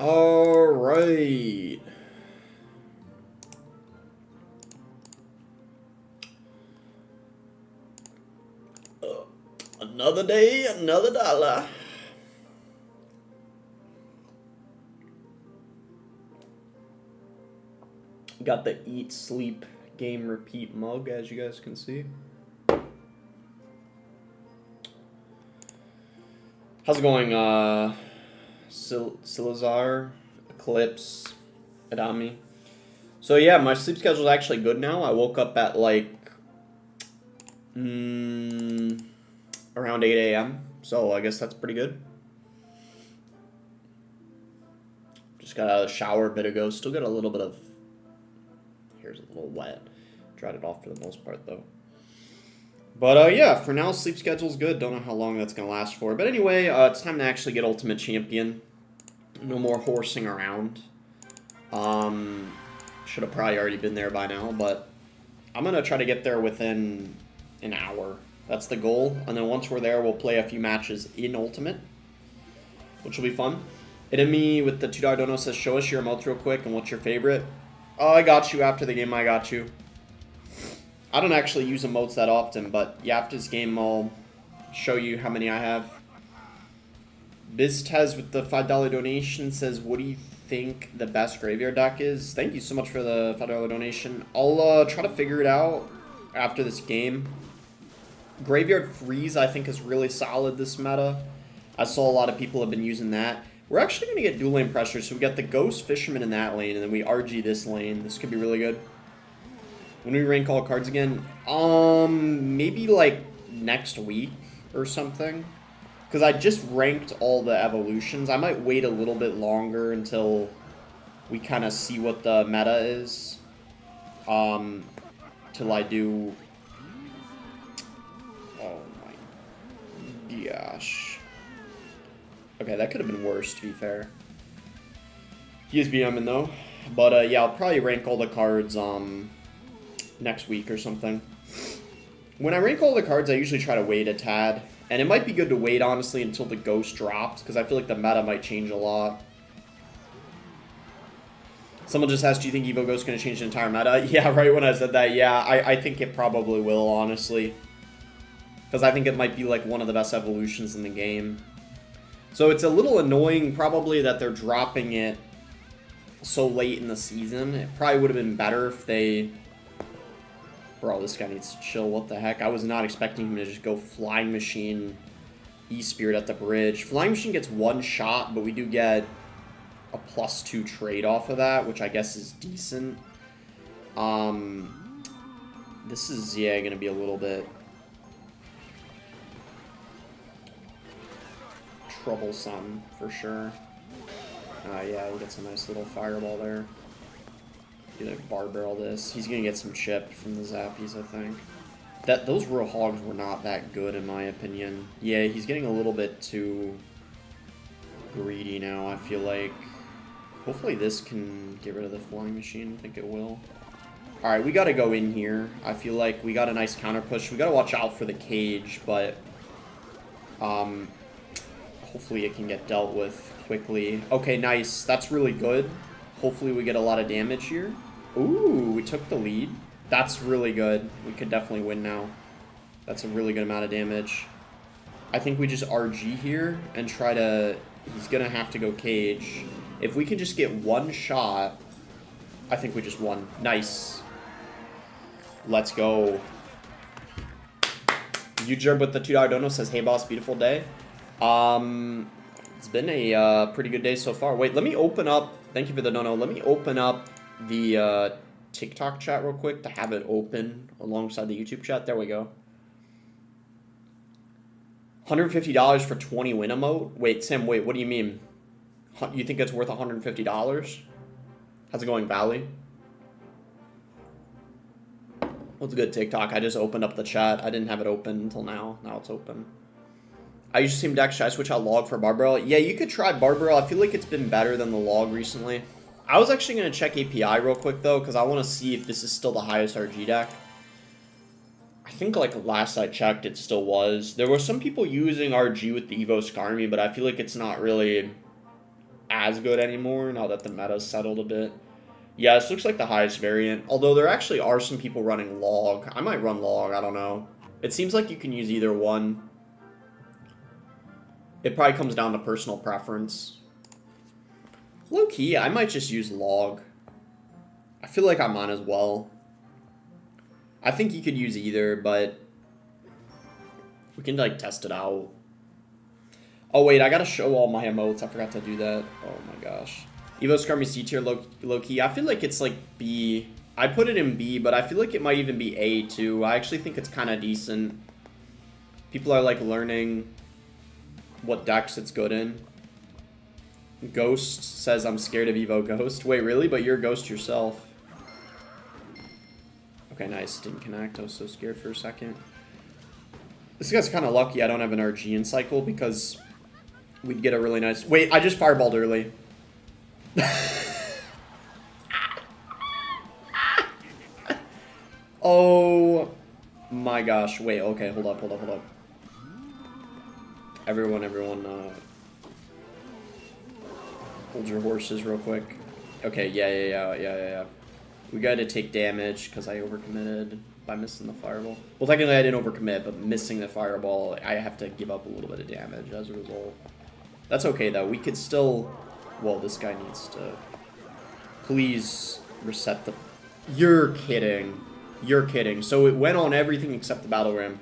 All right. Another day, another dollar. Got the eat, sleep, game, repeat mug, as you guys can see. How's it going, Silazar, Eclipse, Adami? So yeah, my sleep schedule is actually good now. I woke up at like around 8 a.m. So I guess that's pretty good. Just got out of the shower a bit ago. Still got a little bit of hair's a little wet. Dried it off for the most part though. But yeah, for now sleep schedule's good. Don't know how long that's gonna last for. But anyway, it's time to actually get Ultimate Champion. No more horsing around. Should have probably already been there by now, but I'm going to try to get there within an hour. That's the goal. And then once we're there, we'll play a few matches in Ultimate, which will be fun. Enemy with the $2 dono says, show us your emotes real quick and what's your favorite. Oh, I got you after the game. I got you. I don't actually use emotes that often, but yeah, after this game, I'll show you how many I have. Biztez with the $5 donation says, what do you think the best graveyard deck is? Thank you so much for the $5 donation. I'll try to figure it out after this game. Graveyard Freeze, I think, is really solid this meta. I saw a lot of people have been using that. We're actually going to get dual lane pressure, so we got the Ghost Fisherman in that lane, and then we RG this lane. This could be really good. When we rank all cards again, maybe like next week or something. Because I just ranked all the evolutions. I might wait a little bit longer until we kind of see what the meta is. Till I do... Oh my gosh. Okay, that could have been worse, to be fair. He is BMing though. But yeah, I'll probably rank all the cards next week or something. When I rank all the cards, I usually try to wait a tad. And it might be good to wait, honestly, until the Ghost drops, because I feel like the meta might change a lot. Someone just asked, do you think Evo Ghost is going to change the entire meta? Yeah, right when I said that, yeah, I think it probably will, honestly. Because I think it might be, like, one of the best evolutions in the game. So it's a little annoying, probably, that they're dropping it so late in the season. It probably would have been better if they... Bro, this guy needs to chill. What the heck? I was not expecting him to just go Flying Machine E-Spirit at the bridge. Flying Machine gets one shot, but we do get a +2 trade off of that, which I guess is decent. This is, yeah, going to be a little bit troublesome for sure. Yeah, he gets a nice little fireball there. Gonna bar barrel this. He's gonna get some chip from the Zappies, I think. Those Royal Hogs were not that good in my opinion. Yeah, he's getting a little bit too greedy now, I feel like. Hopefully this can get rid of the Flying Machine. I think it will. Alright, we gotta go in here. I feel like we got a nice counter push. We gotta watch out for the cage, but hopefully it can get dealt with quickly. Okay, nice. That's really good. Hopefully we get a lot of damage here. Ooh, we took the lead. That's really good. We could definitely win now. That's a really good amount of damage. I think we just RG here and try to... He's going to have to go cage. If we can just get one shot, I think we just won. Nice. Let's go. Ujerb with the $2 dono says, hey boss, beautiful day. It's been a pretty good day so far. Wait, let me open up... Thank you for the dono. Let me open up the TikTok chat real quick to have it open alongside the YouTube chat. There we go. $150 for 20 win emote? Wait, Sam, wait, what do you mean? You think it's worth $150? How's it going, Valley? What's good, TikTok? I just opened up the chat. I didn't have it open until now. Now it's open. I used to see deck. Should I switch out log for Barbell? Yeah, you could try Barbell. I feel like it's been better than the log recently. I was actually going to check API real quick, though, because I want to see if this is still the highest RG deck. I think, like, last I checked, it still was. There were some people using RG with the Evo Skarmy, but I feel like it's not really as good anymore now that the meta's settled a bit. Yeah, this looks like the highest variant. Although there actually are some people running log. I might run log, I don't know. It seems like you can use either one. It probably comes down to personal preference. Low key, I might just use log. I feel like I might as well. I think you could use either, but we can like test it out. Oh wait, I gotta show all my emotes. I forgot to do that. Oh my gosh. Evo Scrummy C tier low key. I feel like it's like B. I put it in B, but I feel like it might even be A too. I actually think it's kind of decent. People are like learning what decks it's good in. Ghost says I'm scared of Evo Ghost. Wait, really? But you're Ghost yourself. Okay, nice. Didn't connect. I was so scared for a second. This guy's kind of lucky I don't have an RG in cycle because we'd get a really nice... Wait, I just fireballed early. Oh my gosh. Wait, okay, hold up. Everyone, hold your horses real quick. Okay, yeah. We gotta take damage because I overcommitted by missing the fireball. Well, technically I didn't overcommit, but missing the fireball, I have to give up a little bit of damage as a result. That's okay though. We could still... Well, this guy needs to... Please reset the... You're kidding. You're kidding. So it went on everything except the battle rim.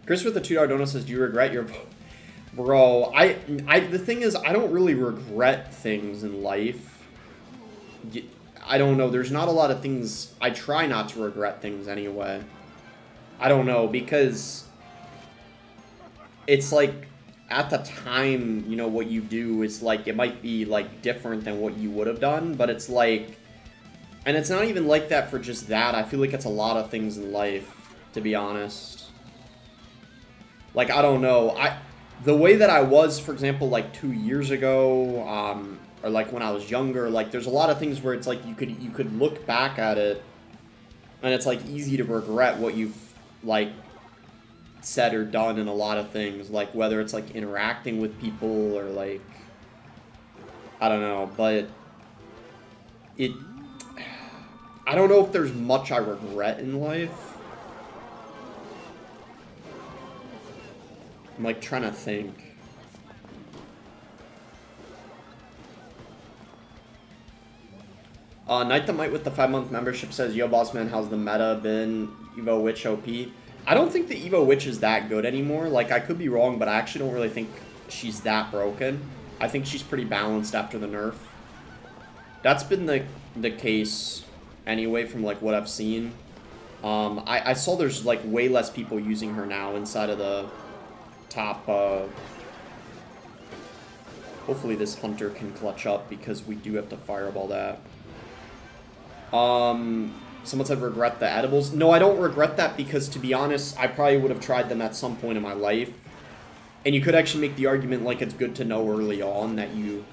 Chris with the $2 donut says, do you regret your... Bro, the thing is, I don't really regret things in life. I don't know. There's not a lot of things... I try not to regret things anyway. I don't know, because... It's like... At the time, you know, what you do is like... It might be, like, different than what you would have done, but it's like... And it's not even like that for just that. I feel like it's a lot of things in life, to be honest. Like, I don't know. The way that I was, for example, like 2 years ago, or like when I was younger, like there's a lot of things where it's like you could look back at it, and it's like easy to regret what you've like said or done in a lot of things, like whether it's like interacting with people or like I don't know, but I don't know if there's much I regret in life. I'm like trying to think. Night the Might with the 5-month membership says, yo, boss man, how's the meta been? Evo Witch OP. I don't think the Evo Witch is that good anymore. Like, I could be wrong, but I actually don't really think she's that broken. I think she's pretty balanced after the nerf. That's been the case anyway from, like, what I've seen. I saw there's, like, way less people using her now inside of the top, hopefully this hunter can clutch up because we do have to fireball that. Someone said regret the edibles. No, I don't regret that because, to be honest, I probably would have tried them at some point in my life. And you could actually make the argument like it's good to know early on that you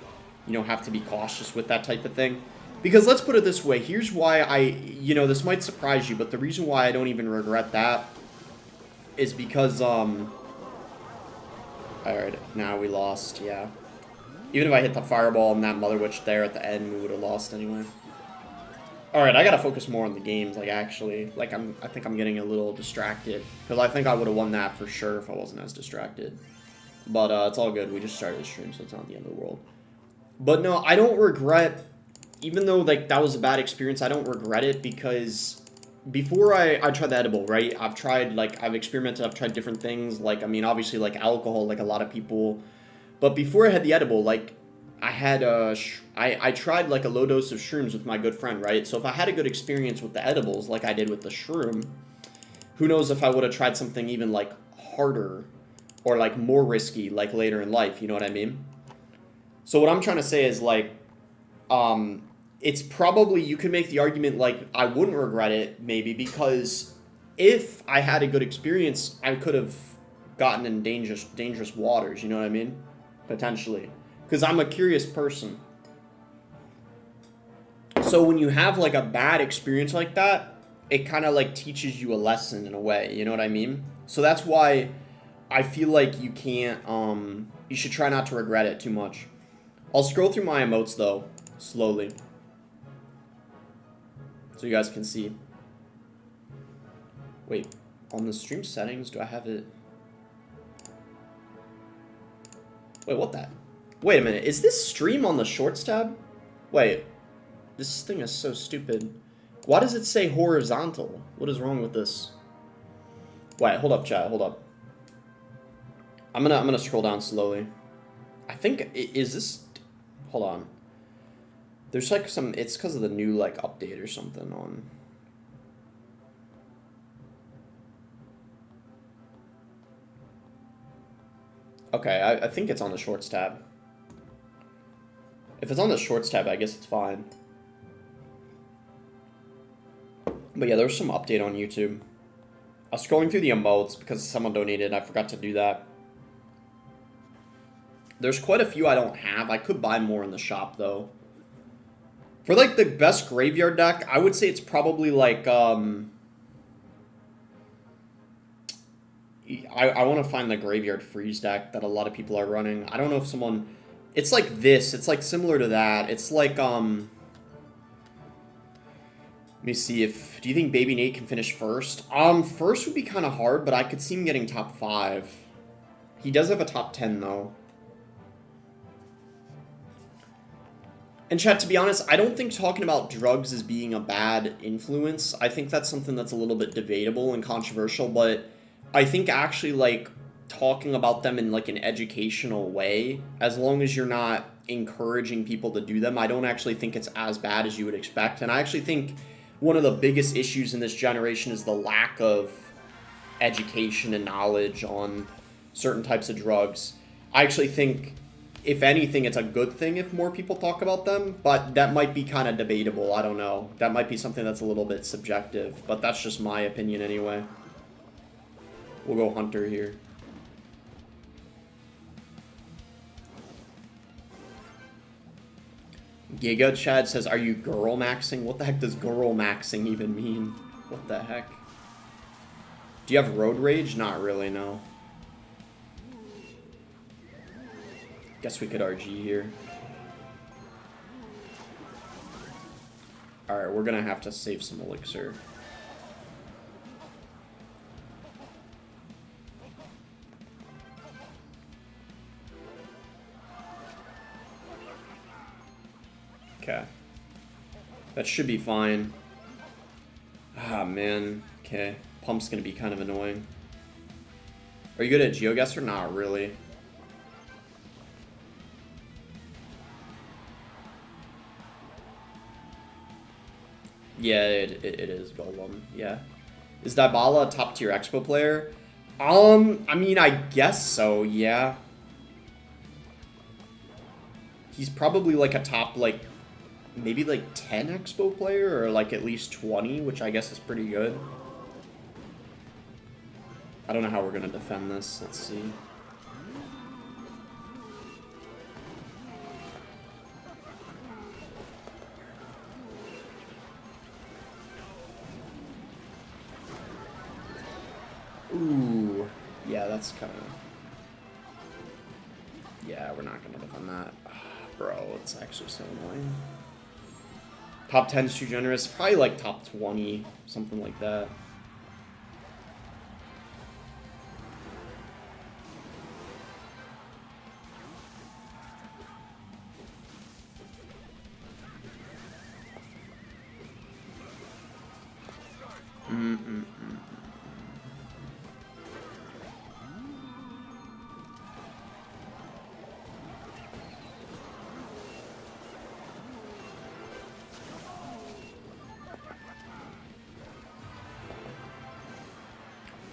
know, have to be cautious with that type of thing. Because let's put it this way. Here's why you know, this might surprise you, but the reason why I don't even regret that is because, alright, now we lost, yeah. Even if I hit the fireball and that Mother Witch there at the end, we would have lost anyway. Alright, I gotta focus more on the games, like, actually. Like, I think I'm getting a little distracted. Because I think I would have won that for sure if I wasn't as distracted. But, it's all good. We just started the stream, so it's not the end of the world. But, no, I don't regret... Even though, like, that was a bad experience, I don't regret it because... Before I tried the edible, right? I've tried, like, I've experimented, I've tried different things. Like, I mean, obviously, like, alcohol, like a lot of people. But before I had the edible, like... I had I tried like a low dose of shrooms with my good friend, right? So if I had a good experience with the edibles like I did with the shroom, who knows if I would have tried something even like harder or like more risky like later in life, you know what I mean? So what I'm trying to say is like it's probably, you could make the argument like I wouldn't regret it maybe because if I had a good experience, I could have gotten in dangerous waters, you know what I mean? Potentially. Because I'm a curious person. So when you have like a bad experience like that, it kind of like teaches you a lesson in a way, you know what I mean? So that's why I feel like you can't, you should try not to regret it too much. I'll scroll through my emotes, though, slowly. So you guys can see. Wait, on the stream settings, do I have it? Wait, what that? Wait a minute, is this stream on the shorts tab? Wait, this thing is so stupid. Why does it say horizontal? What is wrong with this? Wait, hold up, chat, hold up. I'm gonna scroll down slowly. I think, is this, hold on. There's like some, it's because of the new like update or something on. Okay, I think it's on the shorts tab. If it's on the shorts tab, I guess it's fine. But yeah, there's some update on YouTube. I was scrolling through the emotes because someone donated. I forgot to do that. There's quite a few I don't have. I could buy more in the shop, though. For, like, the best graveyard deck, I would say it's probably, like, I want to find the graveyard freeze deck that a lot of people are running. I don't know if someone... It's like this. It's, like, similar to that. It's like, Let me see if... Do you think Baby Nate can finish first? First would be kind of hard, but I could see him getting top 5. He does have a top 10, though. And chat, to be honest, I don't think talking about drugs as being a bad influence. I think that's something that's a little bit debatable and controversial, but I think actually, like, talking about them in, like, an educational way, as long as you're not encouraging people to do them, I don't actually think it's as bad as you would expect. And I actually think one of the biggest issues in this generation is the lack of education and knowledge on certain types of drugs. I actually think, if anything, it's a good thing if more people talk about them, but that might be kind of debatable. I don't know. That might be something that's a little bit subjective, but that's just my opinion anyway. We'll go Hunter here. Giga Chad says, are you girl maxing? What the heck does girl maxing even mean? What the heck? Do you have road rage? Not really, no. Guess we could RG here. Alright, we're gonna have to save some elixir. Okay. That should be fine. Ah, man. Okay. Pump's gonna be kind of annoying. Are you good at GeoGuessr? Not really. Yeah, it is Golem. Yeah. Is Dybala a top tier Expo player? I mean, I guess so, yeah. He's probably like a top, like, maybe like 10 Expo player, or like at least 20, which I guess is pretty good. I don't know how we're gonna defend this. Let's see. Ooh, yeah, that's kind of... Yeah, we're not gonna defend that. Bro, it's actually so annoying. Top 10 is too generous. Probably like top 20, something like that.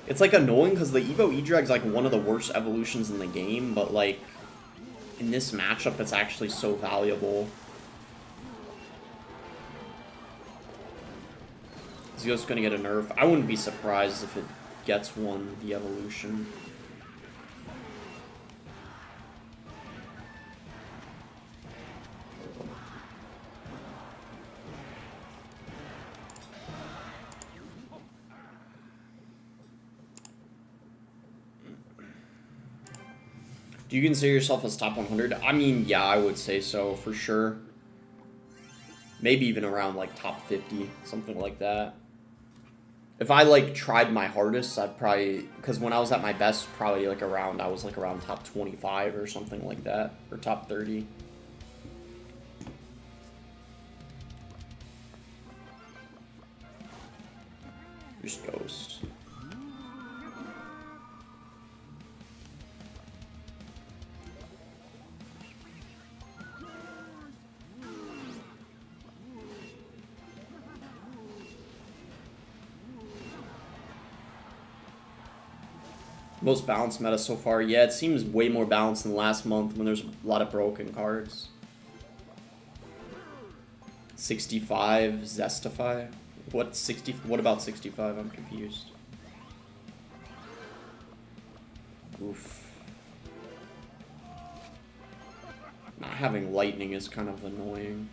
It's like annoying because the Evo E-Drag's like one of the worst evolutions in the game, but like in this matchup it's actually so valuable. Zio's gonna get a nerf. I wouldn't be surprised if it gets one, the evolution. Do you consider yourself as top 100? I mean, yeah, I would say so, for sure. Maybe even around, like, top 50, something like that. If I, like, tried my hardest, I'd probably... Because when I was at my best, probably, like, around... I was, like, around top 25 or something like that. Or top 30. Just Ghost. Most balanced meta so far. Yeah, it seems way more balanced than last month when there's a lot of broken cards. 65, Zestify? What about 65? I'm confused. Oof. Not having lightning is kind of annoying.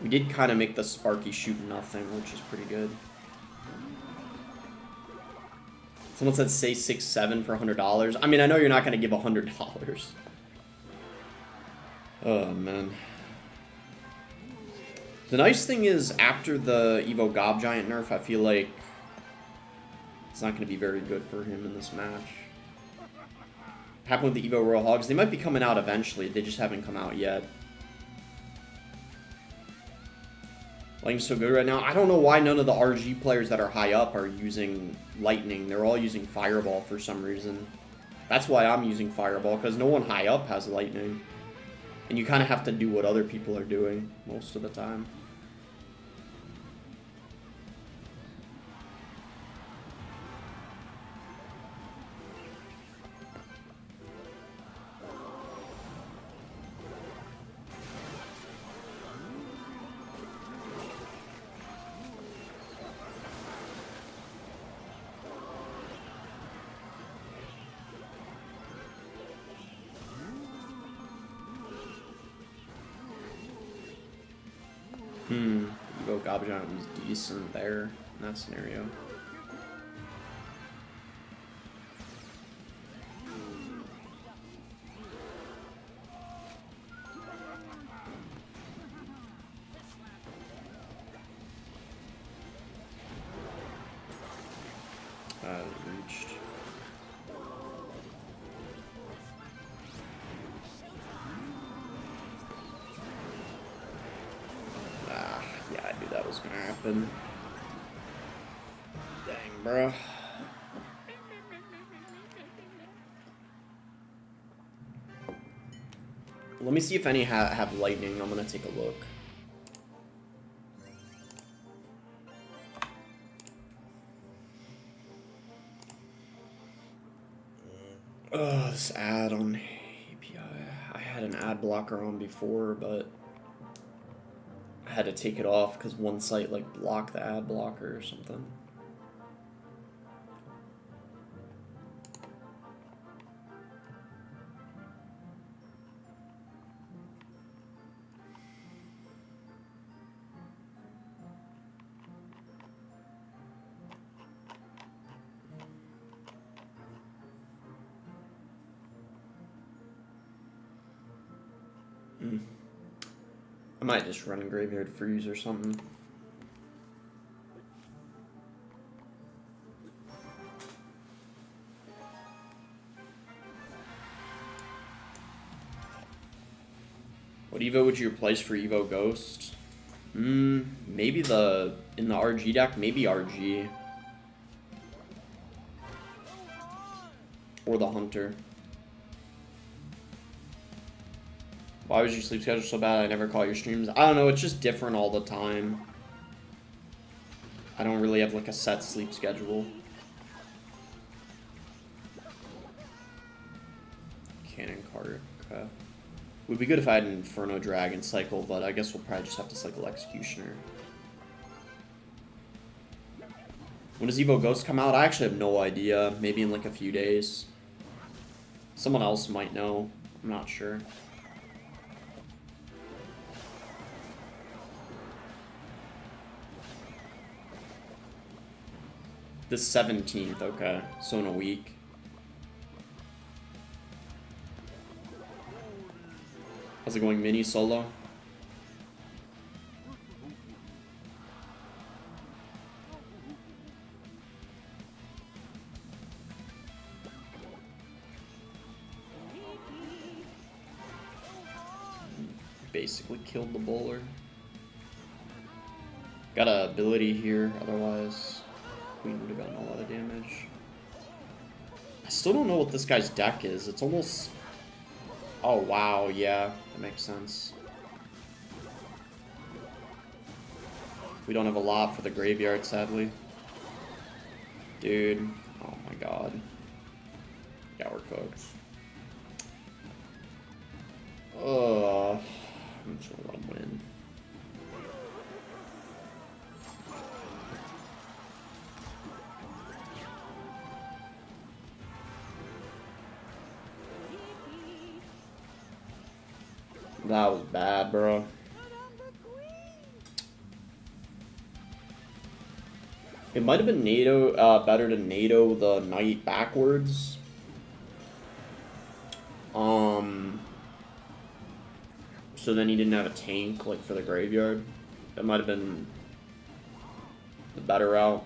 We did kind of make the Sparky shoot nothing, which is pretty good. Someone said say 6-7 for $100. I mean, I know you're not going to give $100. Oh, man. The nice thing is, after the Evo Gob Giant nerf, I feel like it's not going to be very good for him in this match. Happened with the Evo Royal Hogs. They might be coming out eventually. They just haven't come out yet. Lightning's so good right now. I don't know why none of the RG players that are high up are using Lightning. They're all using Fireball for some reason. That's why I'm using Fireball, because no one high up has Lightning. And you kind of have to do what other people are doing most of the time. Evo Gob Giant was decent there in that scenario. Reached. Yeah, I knew that was gonna happen. Dang, bro. Let me see if any have lightning. I'm gonna take a look. This ad on API. I had an ad blocker on before, but I had to take it off because one site like blocked the ad blocker or something. I might just run a Graveyard Freeze or something. What Evo would you replace for Evo Ghost? Maybe in the RG deck, maybe RG. Or the Hunter. Why was your sleep schedule so bad? I never call your streams. I don't know, it's just different all the time. I don't really have like a set sleep schedule. Cannon card. Okay. Would be good if I had an Inferno Dragon cycle, but I guess we'll probably just have to cycle Executioner. When does Evo Ghost come out? I actually have no idea. Maybe in like a few days. Someone else might know. I'm not sure. The 17th, okay. So in a week. How's it going, mini solo? Basically killed the bowler. Got a ability here, otherwise Queen would have gotten a lot of damage. I still don't know what this guy's deck is. It's almost... Oh, wow, yeah, that makes sense. We don't have a lot for the graveyard, sadly. Dude, oh my god. Yeah, we're cooked. I'm just gonna let him win. That was bad, bro. It might have been NATO, better to NATO the knight backwards. So then he didn't have a tank, like, for the graveyard. That might have been the better route.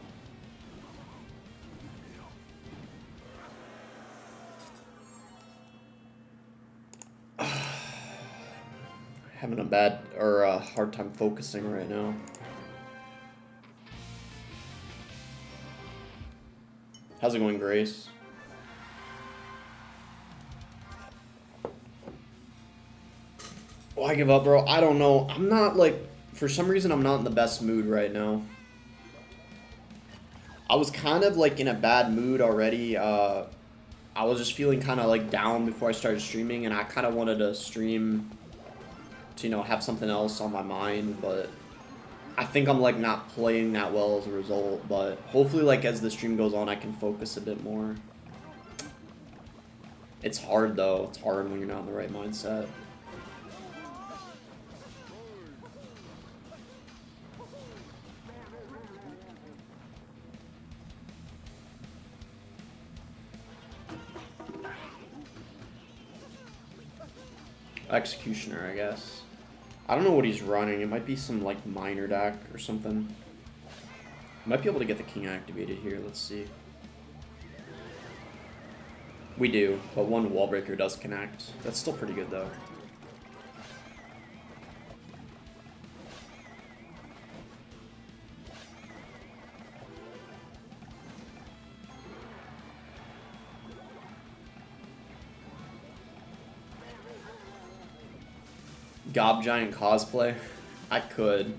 Having a bad, or a hard time focusing right now. How's it going, Grace? Why give up, bro? I don't know. I'm not, like, for some reason, I'm not in the best mood right now. I was kind of, like, in a bad mood already. I was just feeling kind of, like, down before I started streaming, and I kind of wanted to stream to, you know, have something else on my mind, but I think I'm, like, not playing that well as a result, but hopefully, like, as the stream goes on, I can focus a bit more. It's hard, though. It's hard when you're not in the right mindset. Executioner, I guess. I don't know what he's running. It might be some, like, minor deck or something. Might be able to get the king activated here. Let's see. We do, but one wall breaker does connect. That's still pretty good, though. Gob Giant cosplay? I could.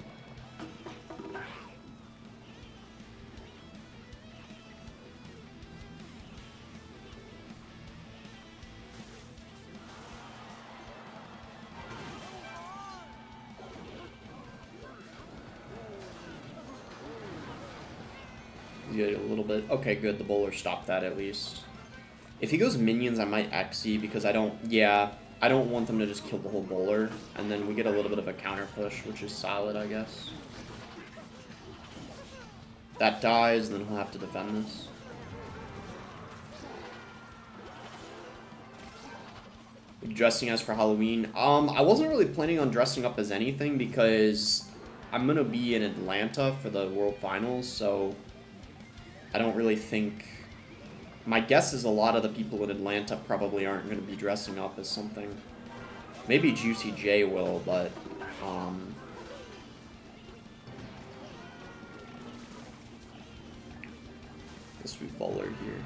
You get a little bit. Okay, good. The bowler stopped that at least. If he goes minions, I might XE because I don't... Yeah. I don't want them to just kill the whole bowler, and then we get a little bit of a counter push, which is solid, I guess. That dies, then he'll have to defend this. Dressing as for Halloween. I wasn't really planning on dressing up as anything because I'm gonna be in Atlanta for the World Finals, so I don't really think... My guess is a lot of the people in Atlanta probably aren't going to be dressing up as something. Maybe Juicy J will, but... Guess we bowler here.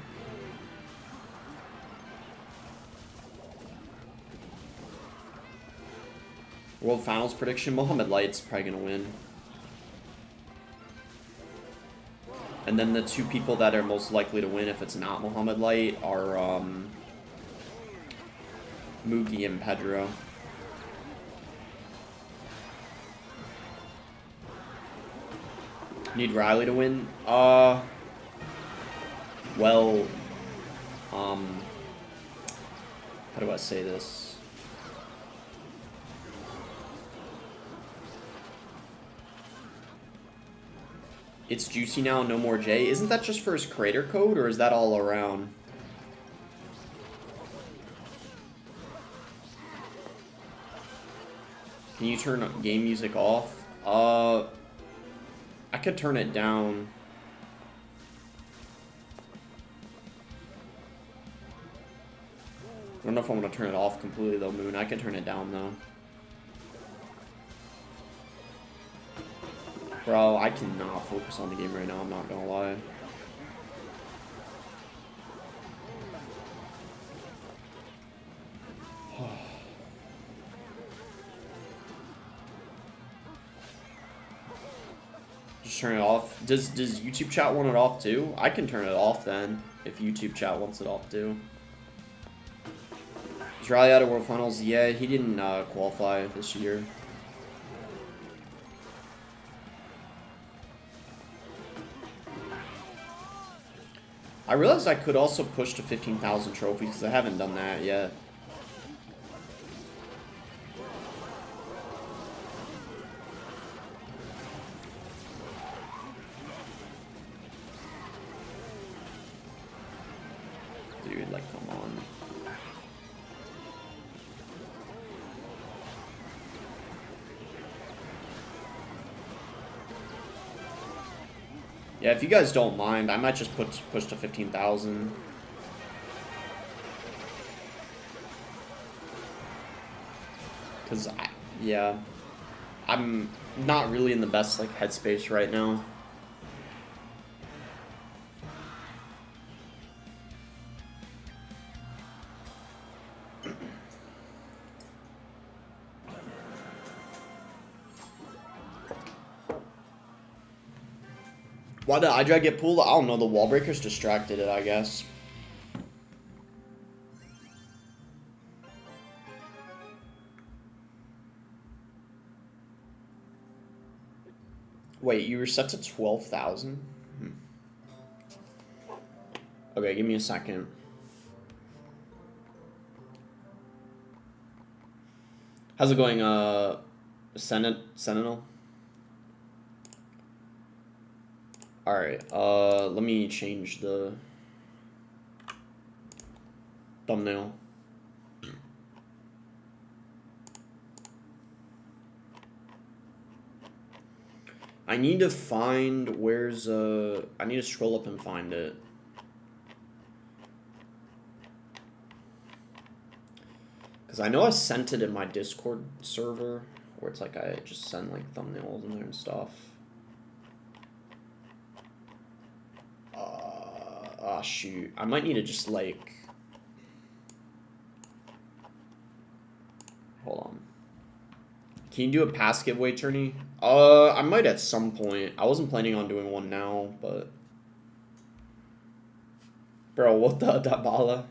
World Finals prediction, Mohamed Light's probably going to win. And then the two people that are most likely to win if it's not Mohamed Light are Moogie and Pedro. Need Riley to win? Well, How do I say this? It's juicy now, no more J. Isn't that just for his creator code, or is that all around? Can you turn game music off? I could turn it down. I don't know if I want to turn it off completely though, Moon. I can turn it down though. Bro, I cannot focus on the game right now, I'm not gonna lie. Just turn it off. Does YouTube chat want it off too? I can turn it off then, if YouTube chat wants it off too. Is Riley out of World Finals? Yeah, he didn't qualify this year. I realized I could also push to 15,000 trophies because I haven't done that yet. Dude, like, come on. Yeah, if you guys don't mind, I might just push to 15,000. Cause yeah, I'm not really in the best like headspace right now. Why did iDrag get pulled? I don't know. The wall breakers distracted it, I guess. Wait, you were set to 12,000? Okay, give me a second. How's it going, Sentinel? Alright, let me change the thumbnail. I need to find where's, I need to scroll up and find it. Because I know I sent it in my Discord server, where it's like I just send like thumbnails in there and stuff. Oh shoot, I might need to just like, hold on. Can you do a pass giveaway tourney? I might at some point. I wasn't planning on doing one now, but bro, what the Dabala?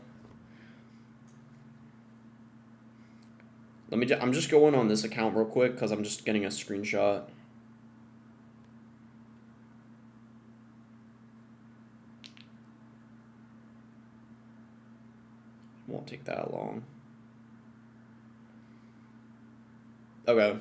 I'm just going on this account real quick because I'm just getting a screenshot. Won't take that long. Okay.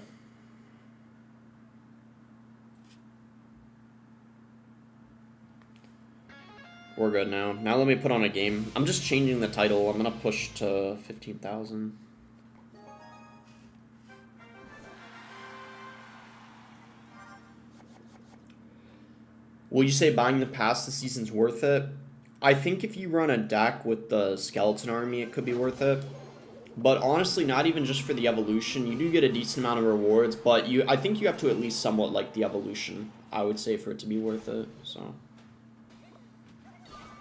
We're good now. Now let me put on a game. I'm just changing the title. I'm gonna push to 15,000. Will you say buying the pass this season's worth it? I think if you run a deck with the skeleton army, it could be worth it. But honestly, not even just for the evolution. You do get a decent amount of rewards, but I think you have to at least somewhat like the evolution, I would say, for it to be worth it. So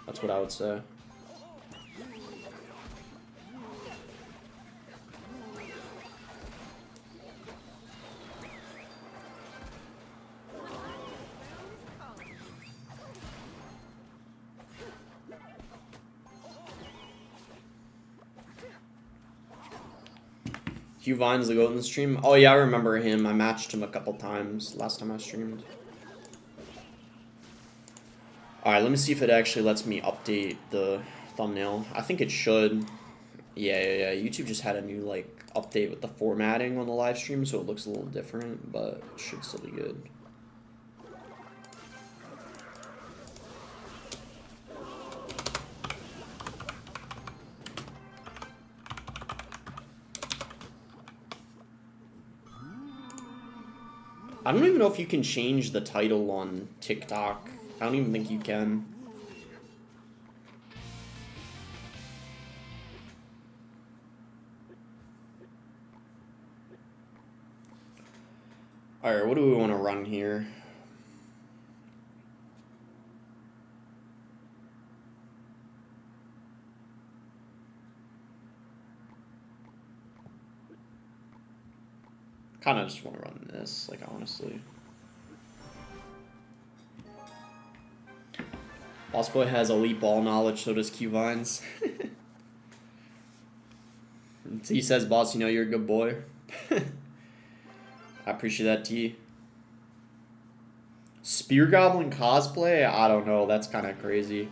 that's what I would say. Hugh Vine's the GOAT in the stream. Oh yeah, I remember him. I matched him a couple times last time I streamed. Alright, let me see if it actually lets me update the thumbnail. I think it should. Yeah. YouTube just had a new, like, update with the formatting on the live stream, so it looks a little different, but it should still be good. I don't even know if you can change the title on TikTok. I don't even think you can. Alright, what do we want to run here? Kind of just want to run this, like, honestly. Boss Boy has elite ball knowledge, so does Q-Vines. He says, boss, you know you're a good boy. I appreciate that, T. Spear Goblin cosplay? I don't know, that's kind of crazy.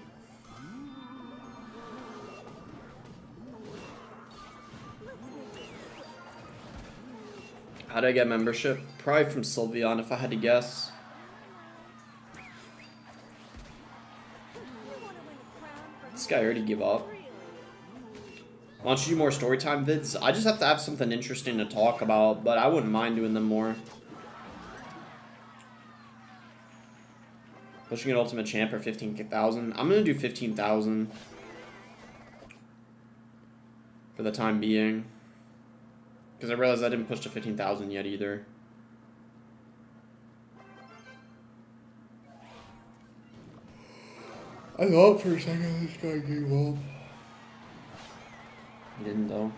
How do I get membership? Probably from Sylveon, if I had to guess. This guy already gave up. Why don't you do more storytime vids? I just have to have something interesting to talk about, but I wouldn't mind doing them more. Pushing an ultimate champ for 15,000. I'm gonna do 15,000 for the time being, because I realized I didn't push to 15,000 yet either. I thought for a second this guy gave up. He didn't though.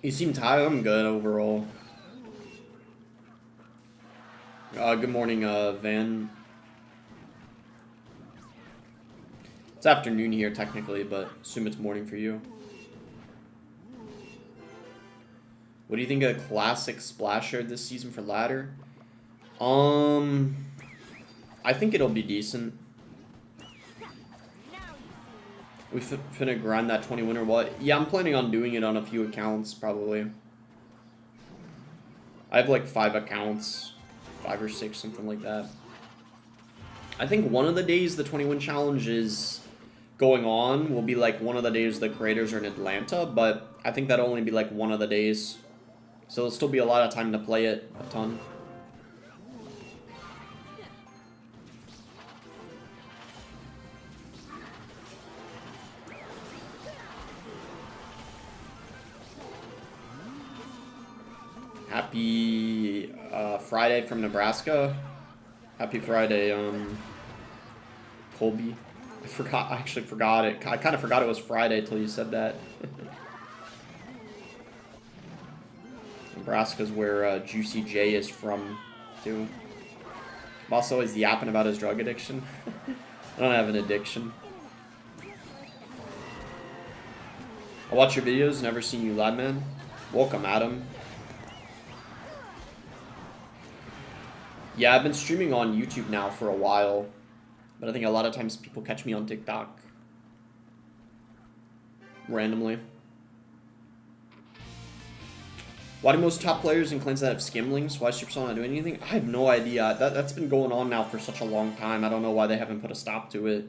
You seem tired. I'm good overall. Good morning, Van. It's afternoon here technically, but assume it's morning for you. What do you think of classic Splasher this season for ladder? I think it'll be decent. We finna grind that 20 win or what? Yeah, I'm planning on doing it on a few accounts, probably. I have like 5 accounts. 5 or 6, something like that. I think one of the days the 20 win challenge is going on will be like one of the days the creators are in Atlanta, but I think that'll only be like one of the days. So there'll still be a lot of time to play it a ton. Happy Friday from Nebraska. Happy Friday, Colby. I actually forgot it. I kind of forgot it was Friday till you said that. Nebraska's where Juicy J is from, too. Boss always yapping about his drug addiction. I don't have an addiction. I watch your videos, never seen you live, man. Welcome, Adam. Yeah, I've been streaming on YouTube now for a while, but I think a lot of times people catch me on TikTok. Randomly. Why do most top players in clans that have skimlings? Why is Supercell not doing anything? I have no idea. That's been going on now for such a long time. I don't know why they haven't put a stop to it.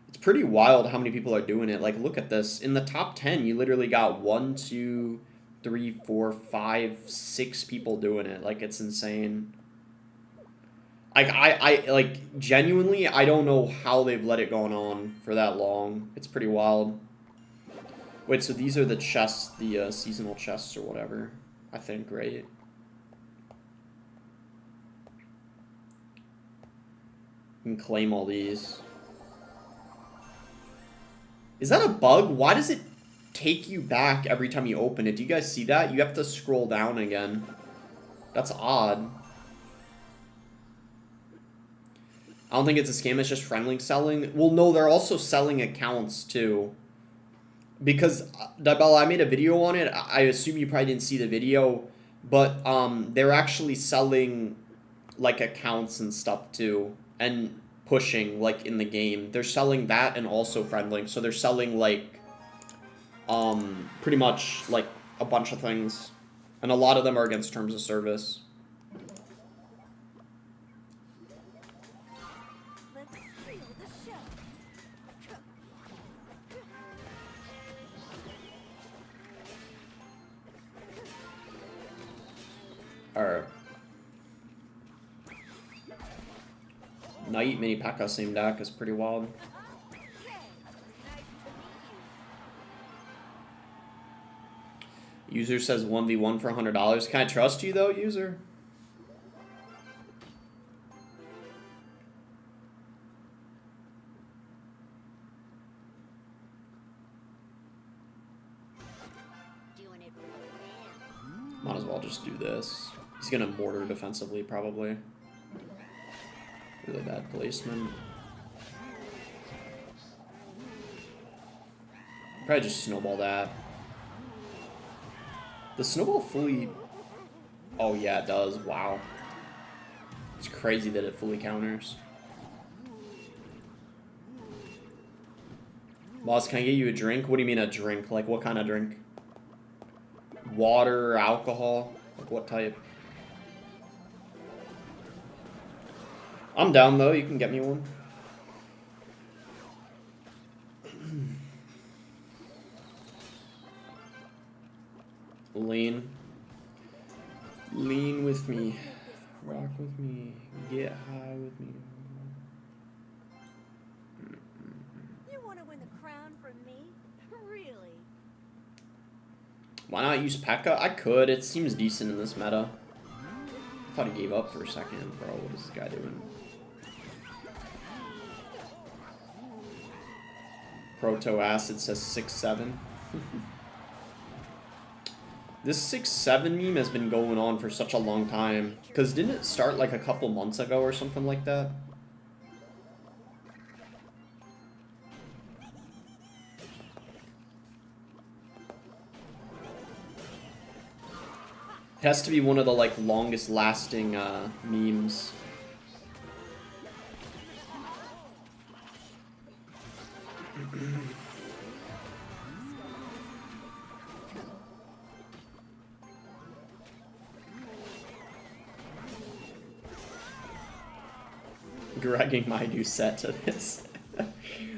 It's pretty wild how many people are doing it. Like, look at this. In the top 10, you literally got 1, 2, 3, 4, 5, 6 people doing it. Like, it's insane. Like, like, genuinely, I don't know how they've let it go on for that long. It's pretty wild. Wait, so these are the chests, the seasonal chests or whatever, I think, right? You can claim all these. Is that a bug? Why does it take you back every time you open it? Do you guys see that? You have to scroll down again. That's odd. I don't think it's a scam, it's just friendly selling. Well, no, they're also selling accounts, too. Because, Dibella, I made a video on it. I assume you probably didn't see the video. But, they're actually selling, like, accounts and stuff, too. And pushing, like, in the game. They're selling that and also friendly. So they're selling, like, pretty much, like, a bunch of things. And a lot of them are against terms of service. Alright. Knight, Mini P.E.K.K.A, same deck is pretty wild. User says 1v1 for $100. Can I trust you though, user? Might as well just do this. He's gonna mortar defensively, probably. Really bad placement. Probably just snowball that. The snowball fully... Oh yeah, it does. Wow. It's crazy that it fully counters. Boss, can I get you a drink? What do you mean a drink? Like, what kind of drink? Water, alcohol? Like, what type? I'm down, though. You can get me one. Lean. Lean with me. Rock with me. Get high with me. You want to win the crown from me? Really? Why not use P.E.K.K.A? I could. It seems decent in this meta. I thought he gave up for a second, bro. What is this guy doing? Proto Acid says 6-7. This 6-7 meme has been going on for such a long time. Because didn't it start like a couple months ago or something like that? It has to be one of the like longest lasting memes. Gregging my Doucette to this.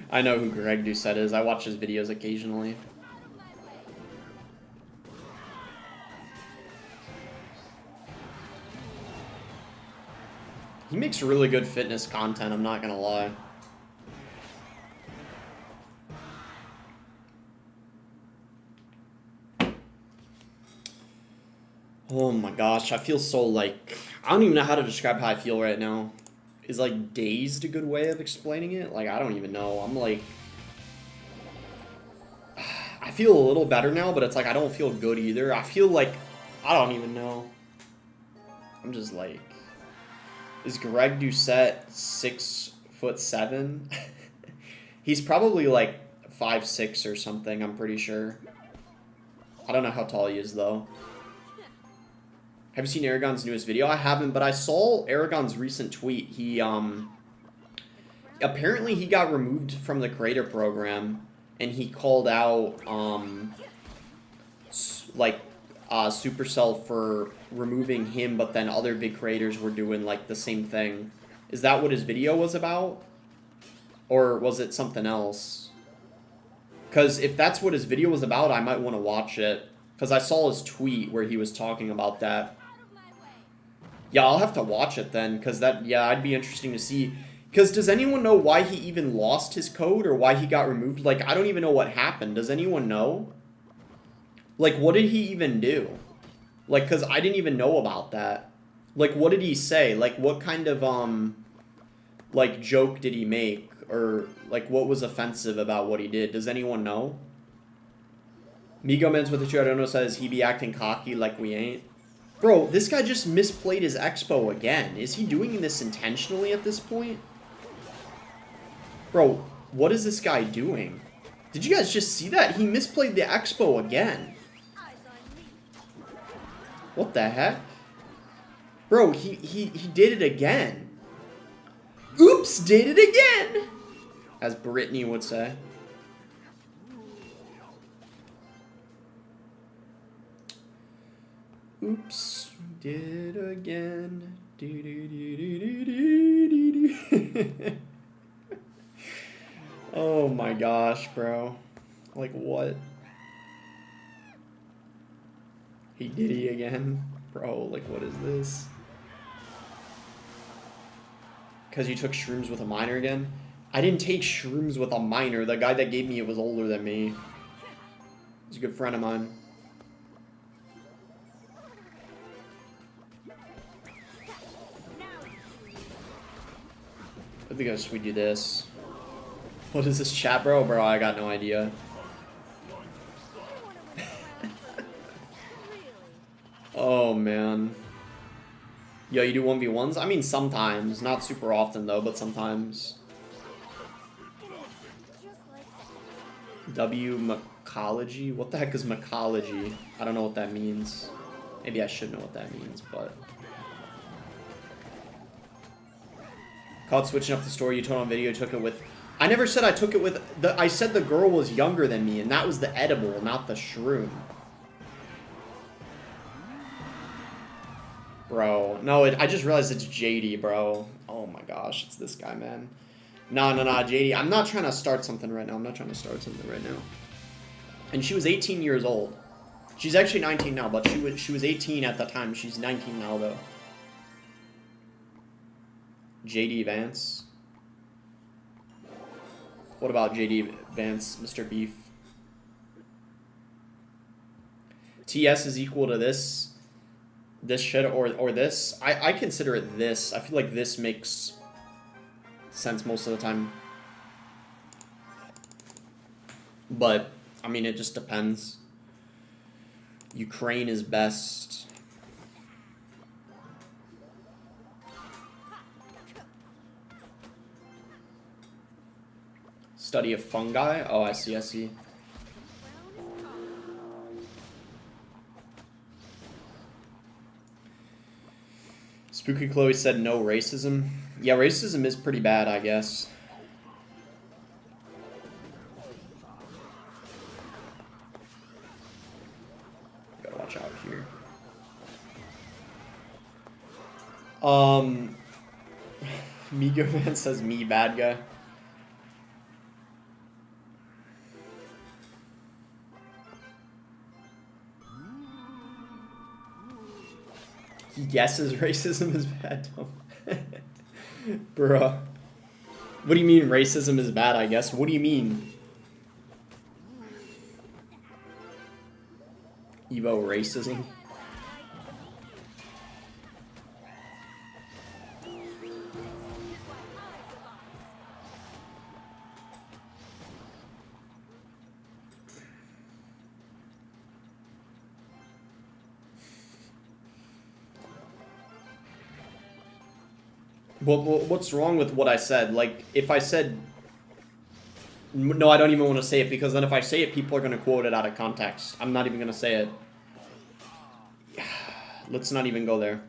I know who Greg Doucette is. I watch his videos occasionally. He makes really good fitness content, I'm not gonna lie. Oh my gosh, I feel so like... I don't even know how to describe how I feel right now. Is like dazed a good way of explaining it? Like, I don't even know. I'm like... I feel a little better now, but it's like I don't feel good either. I feel like... I don't even know. I'm just like... Is Greg Doucette 6'7"? He's probably like 5'6" or something, I'm pretty sure. I don't know how tall he is, though. Have you seen Aragon's newest video? I haven't, but I saw Aragon's recent tweet. He, apparently he got removed from the creator program, and he called out, Supercell for removing him, but then other big creators were doing, like, the same thing. Is that what his video was about? Or was it something else? Because if that's what his video was about, I might want to watch it. Because I saw his tweet where he was talking about that. Yeah, I'll have to watch it then, because that, yeah, I'd be interesting to see. Because does anyone know why he even lost his code, or why he got removed? Like, I don't even know what happened. Does anyone know? Like, what did he even do? Like, because I didn't even know about that. Like, what did he say? Like, what kind of, like, joke did he make? Or, like, what was offensive about what he did? Does anyone know? Migo Men's with the two I don't know says he be acting cocky like we ain't. Bro, this guy just misplayed his expo again. Is he doing this intentionally at this point? Bro, what is this guy doing? Did you guys just see that? He misplayed the expo again. Eyes on me. What the heck? Bro, he did it again. Oops, did it again! As Brittany would say. Oops, did it again. Do, do, do, do, do, do, do, do. Oh my gosh, bro. Like, what? He did he again? Bro, like, what is this? Because you took shrooms with a minor again? I didn't take shrooms with a minor. The guy that gave me it was older than me. He's a good friend of mine. I think I should do this. What is this chat, bro? Bro, I got no idea. Oh, man. Yo, you do 1v1s? I mean, sometimes. Not super often, though, but sometimes. W Mycology? What the heck is Mycology? I don't know what that means. Maybe I should know what that means, but... Caught switching up the story you told on video, took it with... I never said I took it with... I said the girl was younger than me, and that was the edible, not the shroom. Bro. No, I just realized it's JD, bro. Oh my gosh, it's this guy, man. Nah, JD. I'm not trying to start something right now. And she was 18 years old. She's actually 19 now, but she was 18 at the time. She's 19 now, though. JD Vance. What about JD Vance, Mr. Beef? TS is equal to this shit or this. I consider it this. I feel like this makes sense most of the time. But, I mean, it just depends. Ukraine is best. Study of fungi? Oh, I see. Spooky Chloe said no racism. Yeah, racism is pretty bad, I guess. Gotta watch out here. Migo Man says me bad guy. He guesses racism is bad. Bruh. What do you mean racism is bad, I guess? What do you mean? Evo racism? What's wrong with what I said? Like, if I said... No, I don't even want to say it, because then if I say it, people are going to quote it out of context. I'm not even going to say it. Let's not even go there.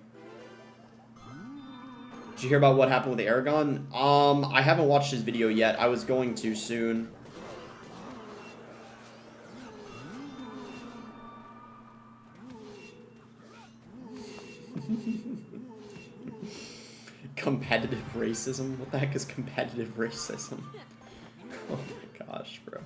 Did you hear about what happened with Aragon? I haven't watched his video yet. I was going to soon. Competitive racism? What the heck is competitive racism? Oh my gosh, bro.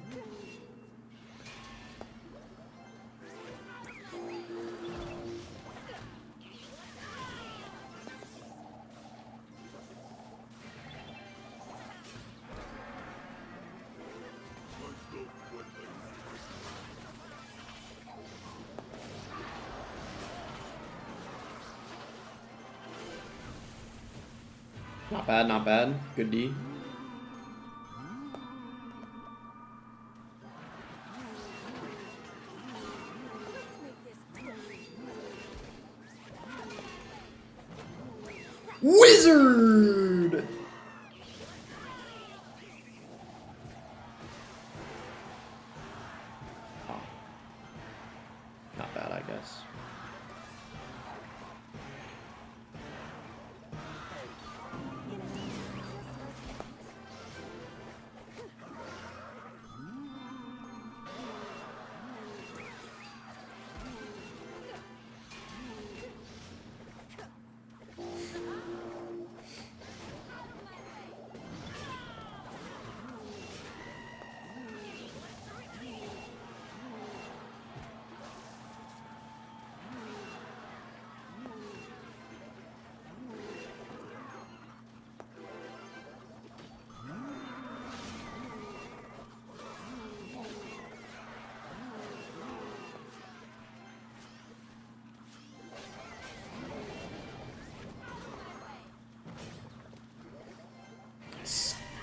Not bad, not bad. Good D. Wizard! guess.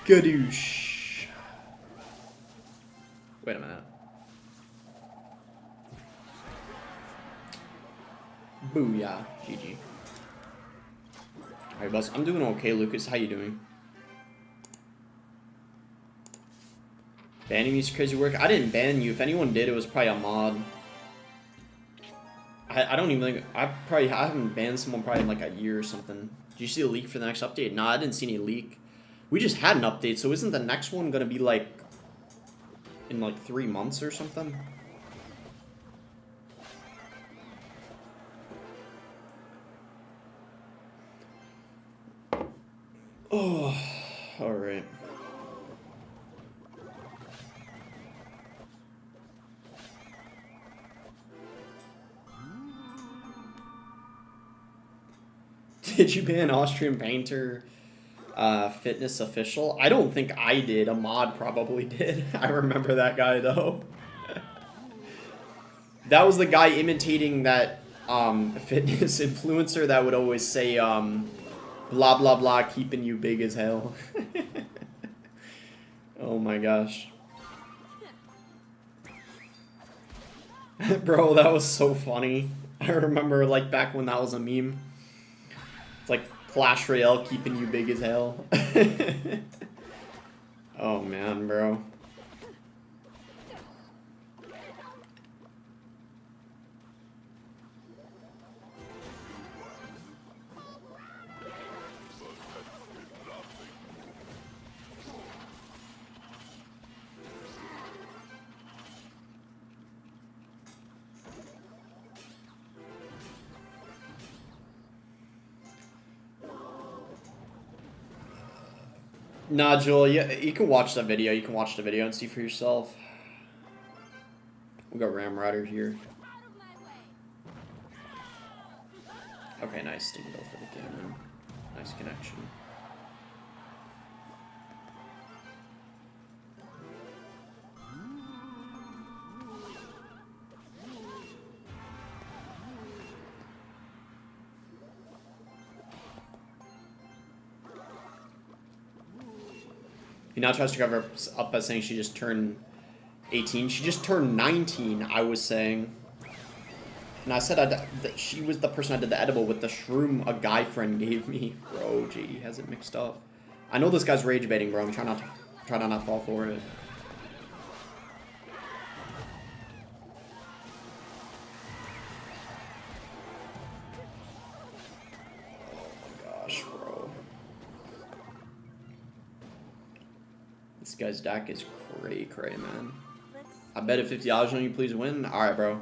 Skadoosh. Wait a minute. Booyah. GG. Alright, boss. I'm doing okay, Lucas. How you doing? Banning me's crazy work. I didn't ban you. If anyone did, it was probably a mod. I don't even think... I haven't banned someone probably in like a year or something. Did you see a leak for the next update? Nah, I didn't see any leak. We just had an update, so isn't the next one gonna be like... in like 3 months or something? Oh, alright. Did you ban Austrian Painter Fitness Official? I don't think I did. A mod probably did. I remember that guy, though. That was the guy imitating that fitness influencer that would always say, blah, blah, blah, keeping you big as hell. Oh my gosh. Bro, that was so funny. I remember, like, back when that was a meme. It's like Clash Royale keeping you big as hell. Oh man, bro. Nah, Joel, yeah, you can watch the video. You can watch the video and see for yourself. We got Ram Rider here. Okay, nice. Didn't go for the cannon. Nice connection. He now tries to cover up by saying she just turned 18. She just turned 19, I was saying. And I said that she was the person I did the edible with, the shroom a guy friend gave me. Bro, JD has it mixed up. I know this guy's rage baiting, bro. I'm trying not to fall for it. This guy's deck is cray, man. I bet if $50 on you, please win. Alright, bro.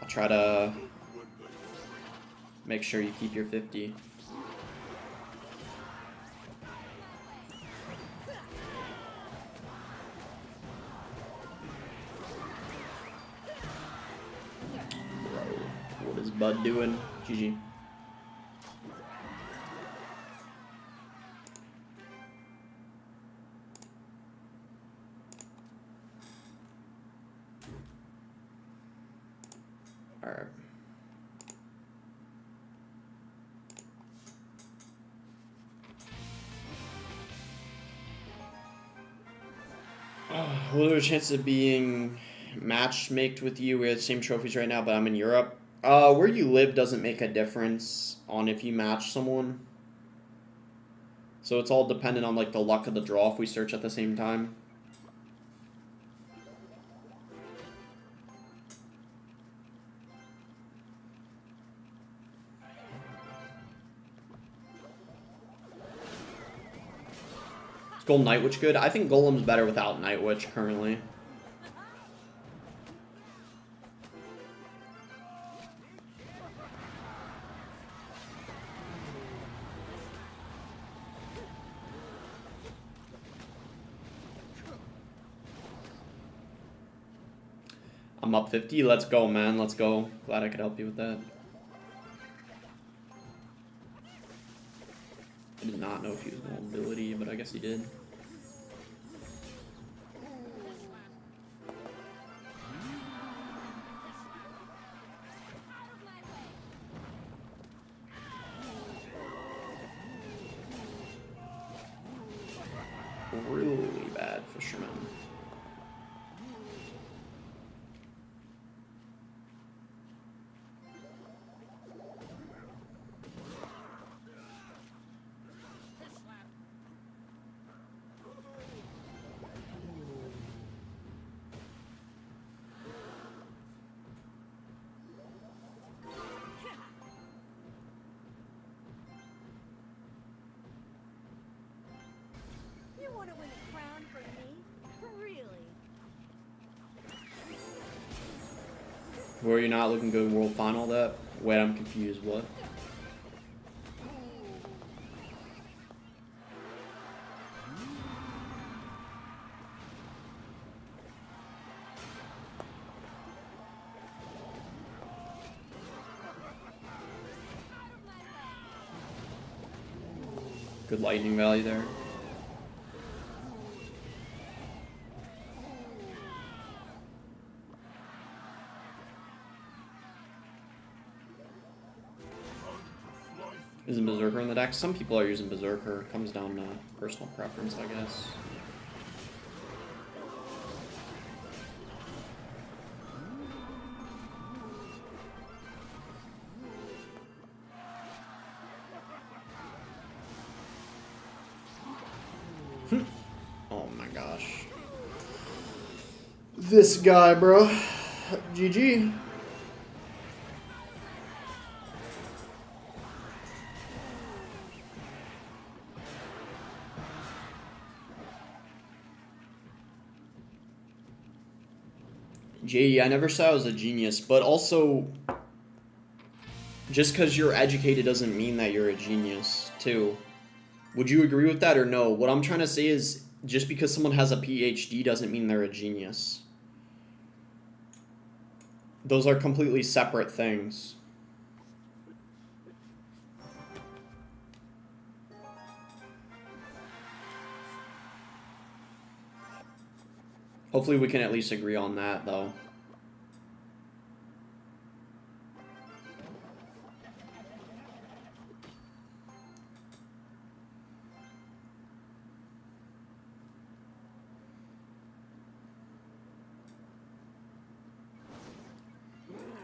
I'll try to make sure you keep your 50. Bro, what is Bud doing? GG. Alright. What are the chances of being matchmaked with you? We have the same trophies right now, but I'm in Europe. Where you live doesn't make a difference on if you match someone. So it's all dependent on like the luck of the draw if we search at the same time. Golem Night Witch good? I think Golem's better without Night Witch currently. I'm up 50. Let's go, man. Let's go. Glad I could help you with that. I did not know if he was vulnerability, but I guess he did. Really bad fisherman. You want to win the crown from me? Really? Were you not looking good in World Final that? Wait, I'm confused. What? Good lightning value there. Isn't Berserker in the deck? Some people are using Berserker. It comes down to personal preference, I guess. Oh my gosh. This guy, bro. GG. JD, I never said I was a genius, but also, just because you're educated doesn't mean that you're a genius, too. Would you agree with that or no? What I'm trying to say is, just because someone has a PhD doesn't mean they're a genius. Those are completely separate things. Hopefully we can at least agree on that, though.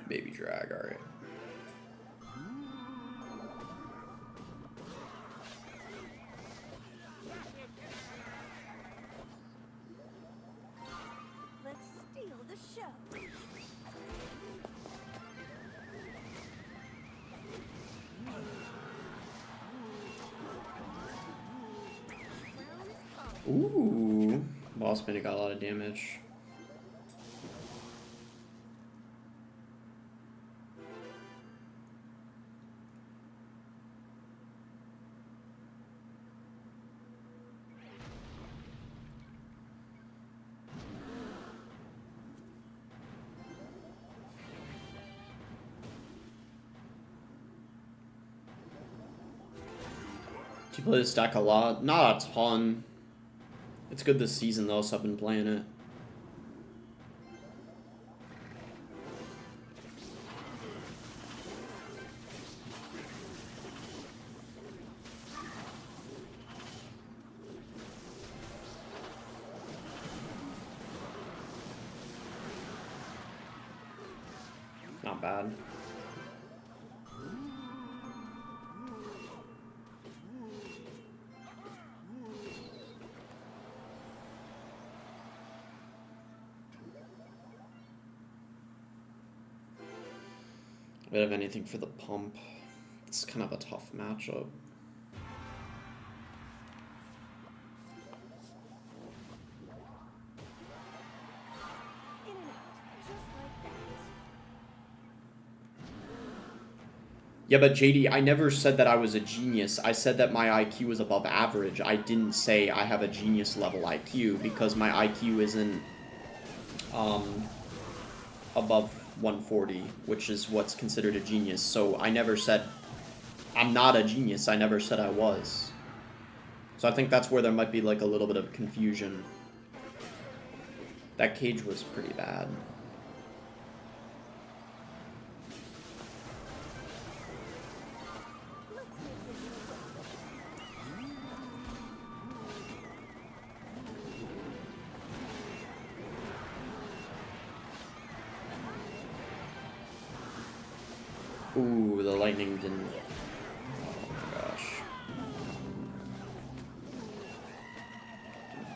Baby drag, alright. Let's steal the show. Ooh. Boss Minute got a lot of damage. Do you play this deck a lot? Not a ton. It's good this season though, so I've been playing it. Not bad. Bit of anything for the pump. It's kind of a tough matchup. Yeah, but JD, I never said that I was a genius. I said that my IQ was above average. I didn't say I have a genius level IQ because my IQ isn't above 140, which is what's considered a genius. So I never said I'm not a genius. I never said I was. So I think that's where there might be like a little bit of confusion. That cage was pretty bad. Ooh, the lightning didn't... Oh my gosh.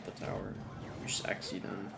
The tower. Just Xe then.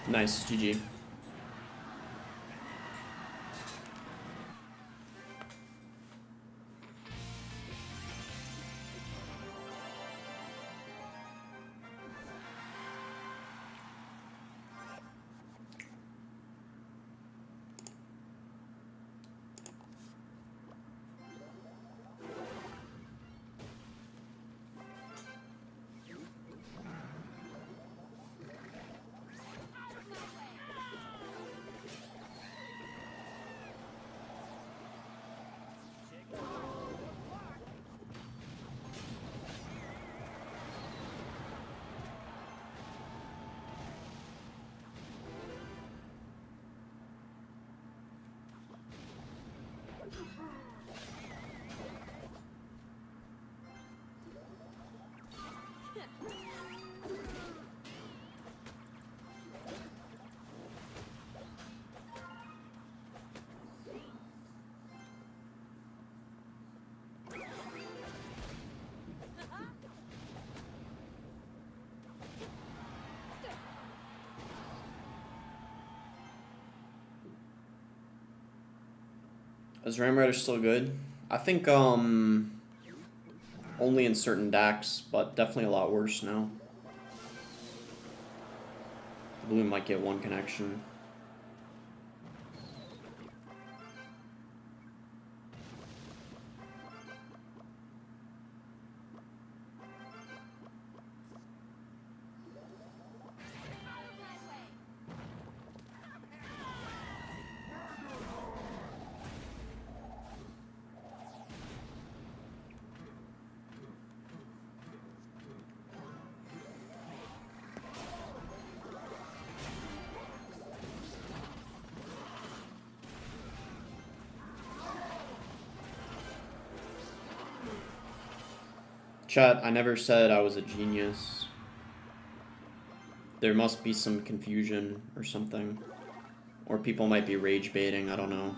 Nice, GG. Is Ram Rider still good? I think, only in certain decks, but definitely a lot worse now. Blue might get one connection. Chat, I never said I was a genius. There must be some confusion or something. Or people might be rage baiting, I don't know.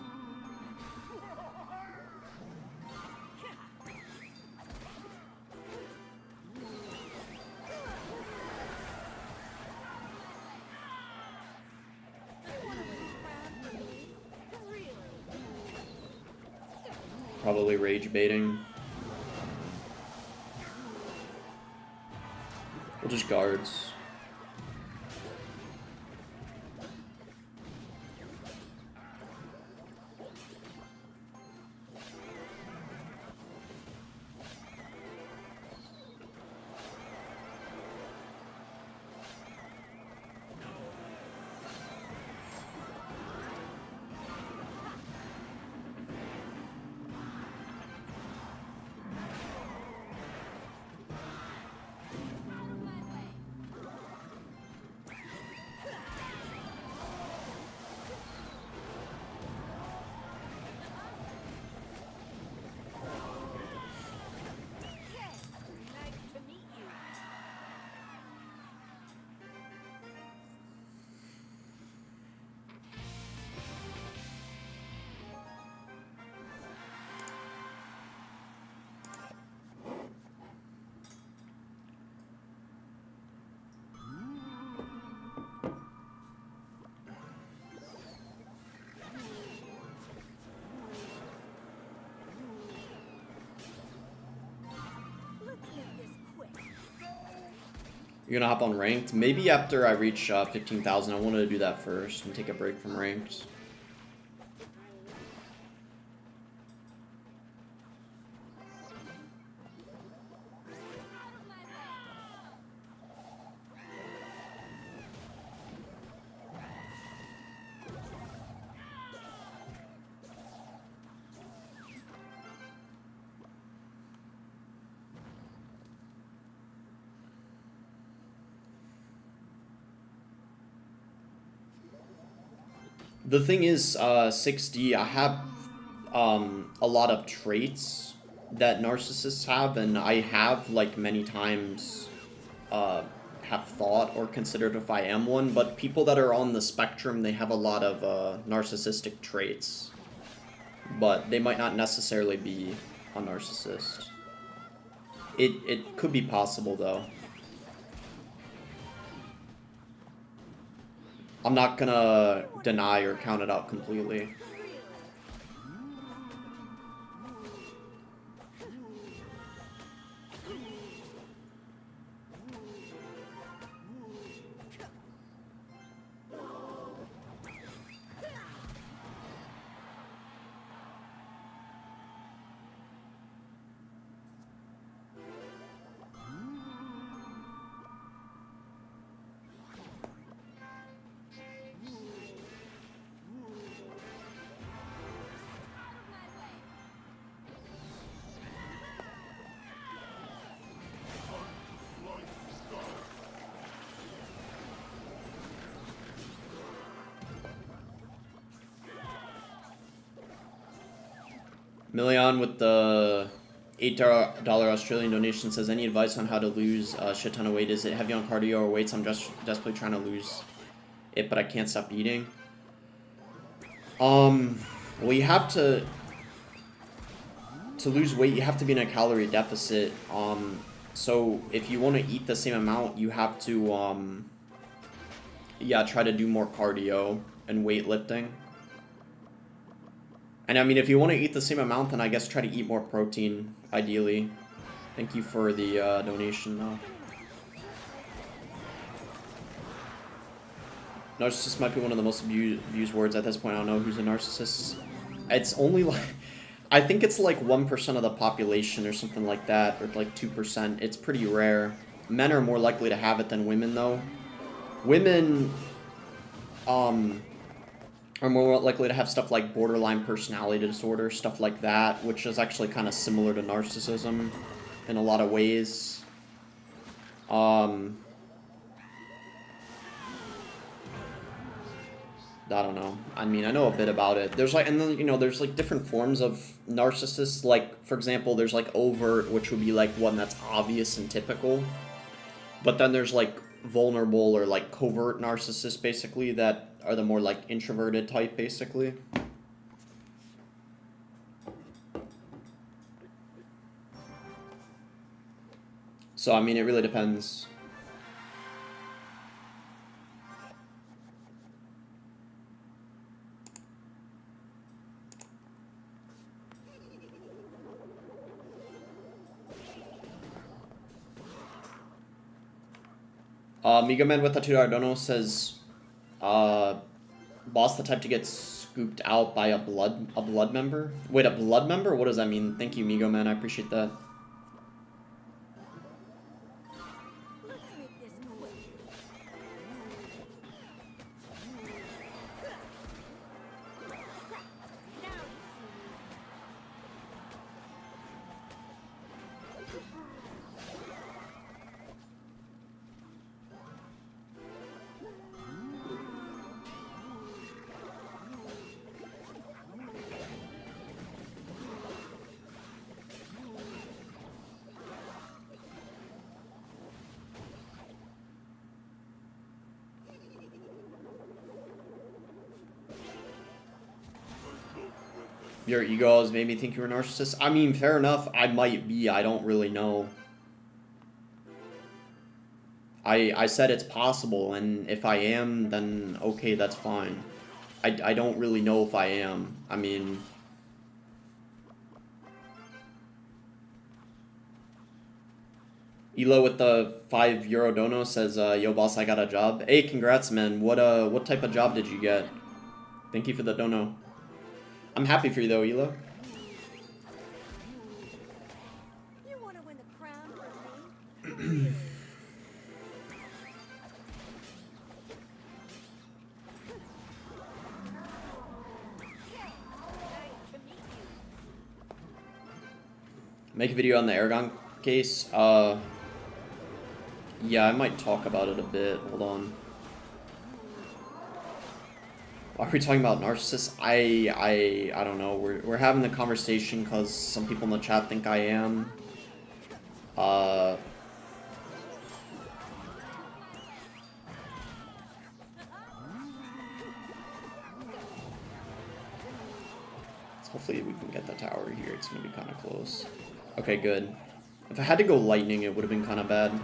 Probably rage baiting. We'll just guards. You're gonna hop on ranked? Maybe after I reach 15,000. I wanted to do that first and take a break from ranked. The thing is, 6D, I have a lot of traits that narcissists have, and I have, like, many times have thought or considered if I am one, but people that are on the spectrum, they have a lot of narcissistic traits, but they might not necessarily be a narcissist. It could be possible, though. I'm not gonna deny or count it out completely. Million with the $8 Australian donation says, any advice on how to lose a shit ton of weight? Is it heavy on cardio or weights? I'm just desperately trying to lose it, but I can't stop eating. Well, you have to lose weight, you have to be in a calorie deficit. So if you want to eat the same amount, you have to, yeah, try to do more cardio and weightlifting. And I mean, if you want to eat the same amount, then I guess try to eat more protein, ideally. Thank you for the donation, though. Narcissist might be one of the most abused words at this point. I don't know who's a narcissist. It's only like... I think it's like 1% of the population or something like that, or like 2%. It's pretty rare. Men are more likely to have it than women, though. Women... are more likely to have stuff like borderline personality disorder, stuff like that, which is actually kind of similar to narcissism in a lot of ways. I don't know. I mean, I know a bit about it. There's like, and then, you know, there's like different forms of narcissists. Like, for example, there's like overt, which would be like one that's obvious and typical. But then there's like vulnerable or like covert narcissists, basically, that are the more like introverted type, basically. So, I mean, it really depends. Mega Man with the $2 dono says, boss the type to get scooped out by a blood member? Wait, a blood member? What does that mean? Thank you, Mego Man. I appreciate that. Let's make this quick. Now you Your ego has made me think you're a narcissist. I mean, fair enough. I might be. I don't really know. I said it's possible, and if I am, then okay, that's fine. I don't really know if I am. I mean... Elo with the €5 dono says, "Yo, boss, I got a job." Hey, congrats, man. What type of job did you get? Thank you for the dono. I'm happy for you though, Elo. You want to win the crown from me? Really? Nice to meet you. Make a video on the Aragon case. Yeah, I might talk about it a bit. Hold on. Why are we talking about narcissists? I don't know. We're having the conversation because some people in the chat think I am. Hopefully we can get the tower here. It's gonna be kind of close. Okay, good. If I had to go lightning, it would have been kind of bad.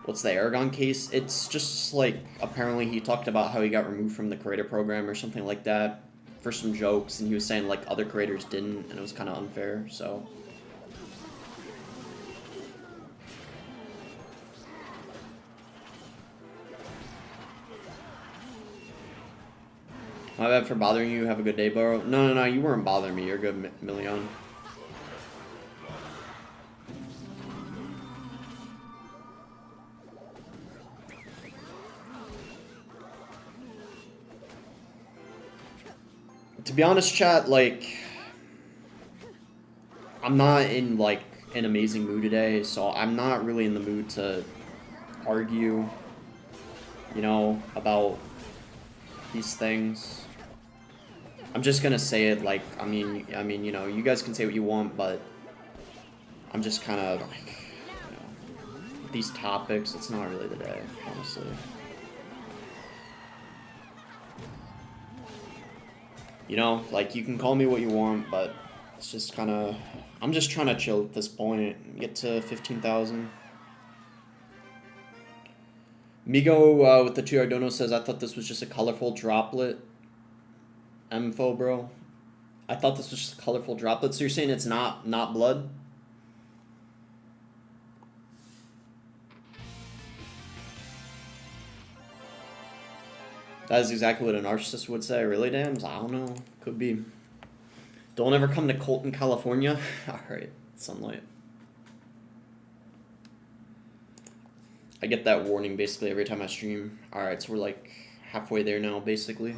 What's the Aragon case? It's just like, apparently he talked about how he got removed from the creator program or something like that for some jokes, and he was saying like other creators didn't, and it was kind of unfair, so. My bad for bothering you. Have a good day, bro. No, you weren't bothering me. You're good, Million. To be honest, chat, like, I'm not in, like, an amazing mood today, so I'm not really in the mood to argue, you know, about these things. I'm just gonna say it, like, I mean, you know, you guys can say what you want, but I'm just kind of, like, you know, these topics, it's not really the day, honestly. You know, like, you can call me what you want, but it's just kind of... I'm just trying to chill at this point. Get to 15,000. Migo with the 2 Ardono says, I thought this was just a colorful droplet. Info, bro. I thought this was just a colorful droplet. So you're saying it's not blood? That is exactly what a narcissist would say. Really, Dams? I don't know. Could be. Don't ever come to Colton, California. Alright, sunlight. I get that warning basically every time I stream. Alright, so we're like halfway there now, basically.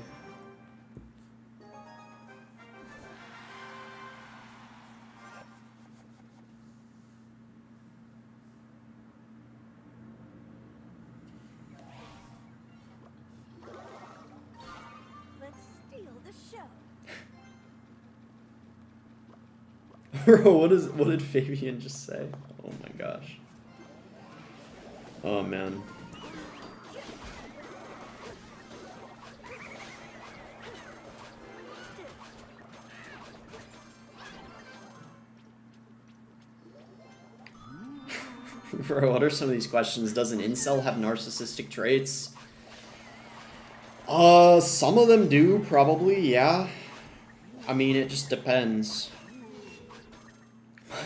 Bro, what did Fabian just say? Oh my gosh. Oh man. Bro, what are some of these questions? Does an incel have narcissistic traits? Some of them do, probably, yeah. I mean, it just depends.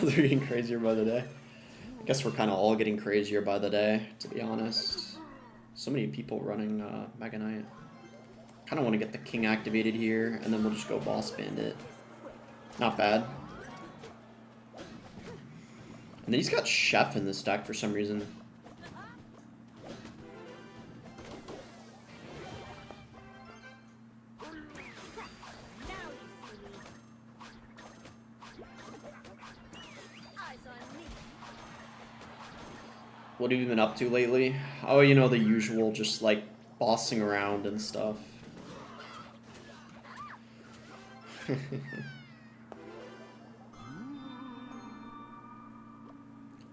They're getting crazier by the day. I guess we're kind of all getting crazier by the day, to be honest. So many people running Mega Knight. Kind of want to get the king activated here, and then we'll just go boss bandit. Not bad. And then he's got Chef in this deck for some reason. What have you been up to lately? Oh, you know, the usual, just like bossing around and stuff.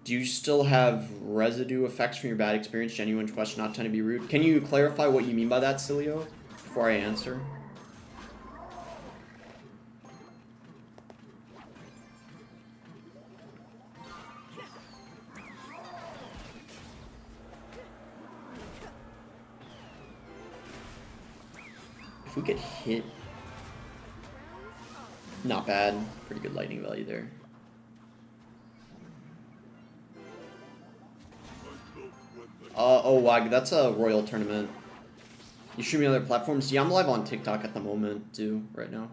Do you still have residue effects from your bad experience? Genuine question, not trying to be rude. Can you clarify what you mean by that, Cilio, before I answer? If we get hit... Not bad. Pretty good lightning value there. Oh, Wag, that's a Royal tournament. You stream on other platforms? Yeah, I'm live on TikTok at the moment, too, right now.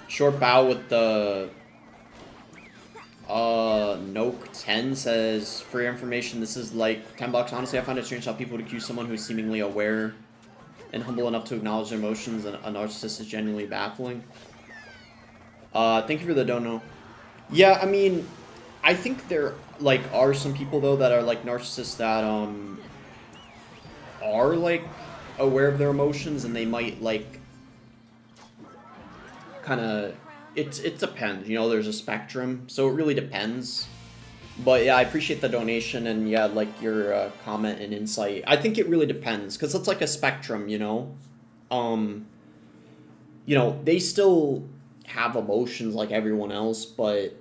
Short bow with the Noke 10 says, for your information, this is like $10. Honestly, I find it strange how people would accuse someone who's seemingly aware and humble enough to acknowledge their emotions and a narcissist is genuinely baffling. Thank you for the dono. Yeah, I mean, I think there like are some people though that are like narcissists that are like aware of their emotions and they might like kind of it depends, you know, there's a spectrum, so it really depends. But yeah, I appreciate the donation and yeah, like your comment and insight. I think it really depends because it's like a spectrum, you know. You know, they still have emotions like everyone else, but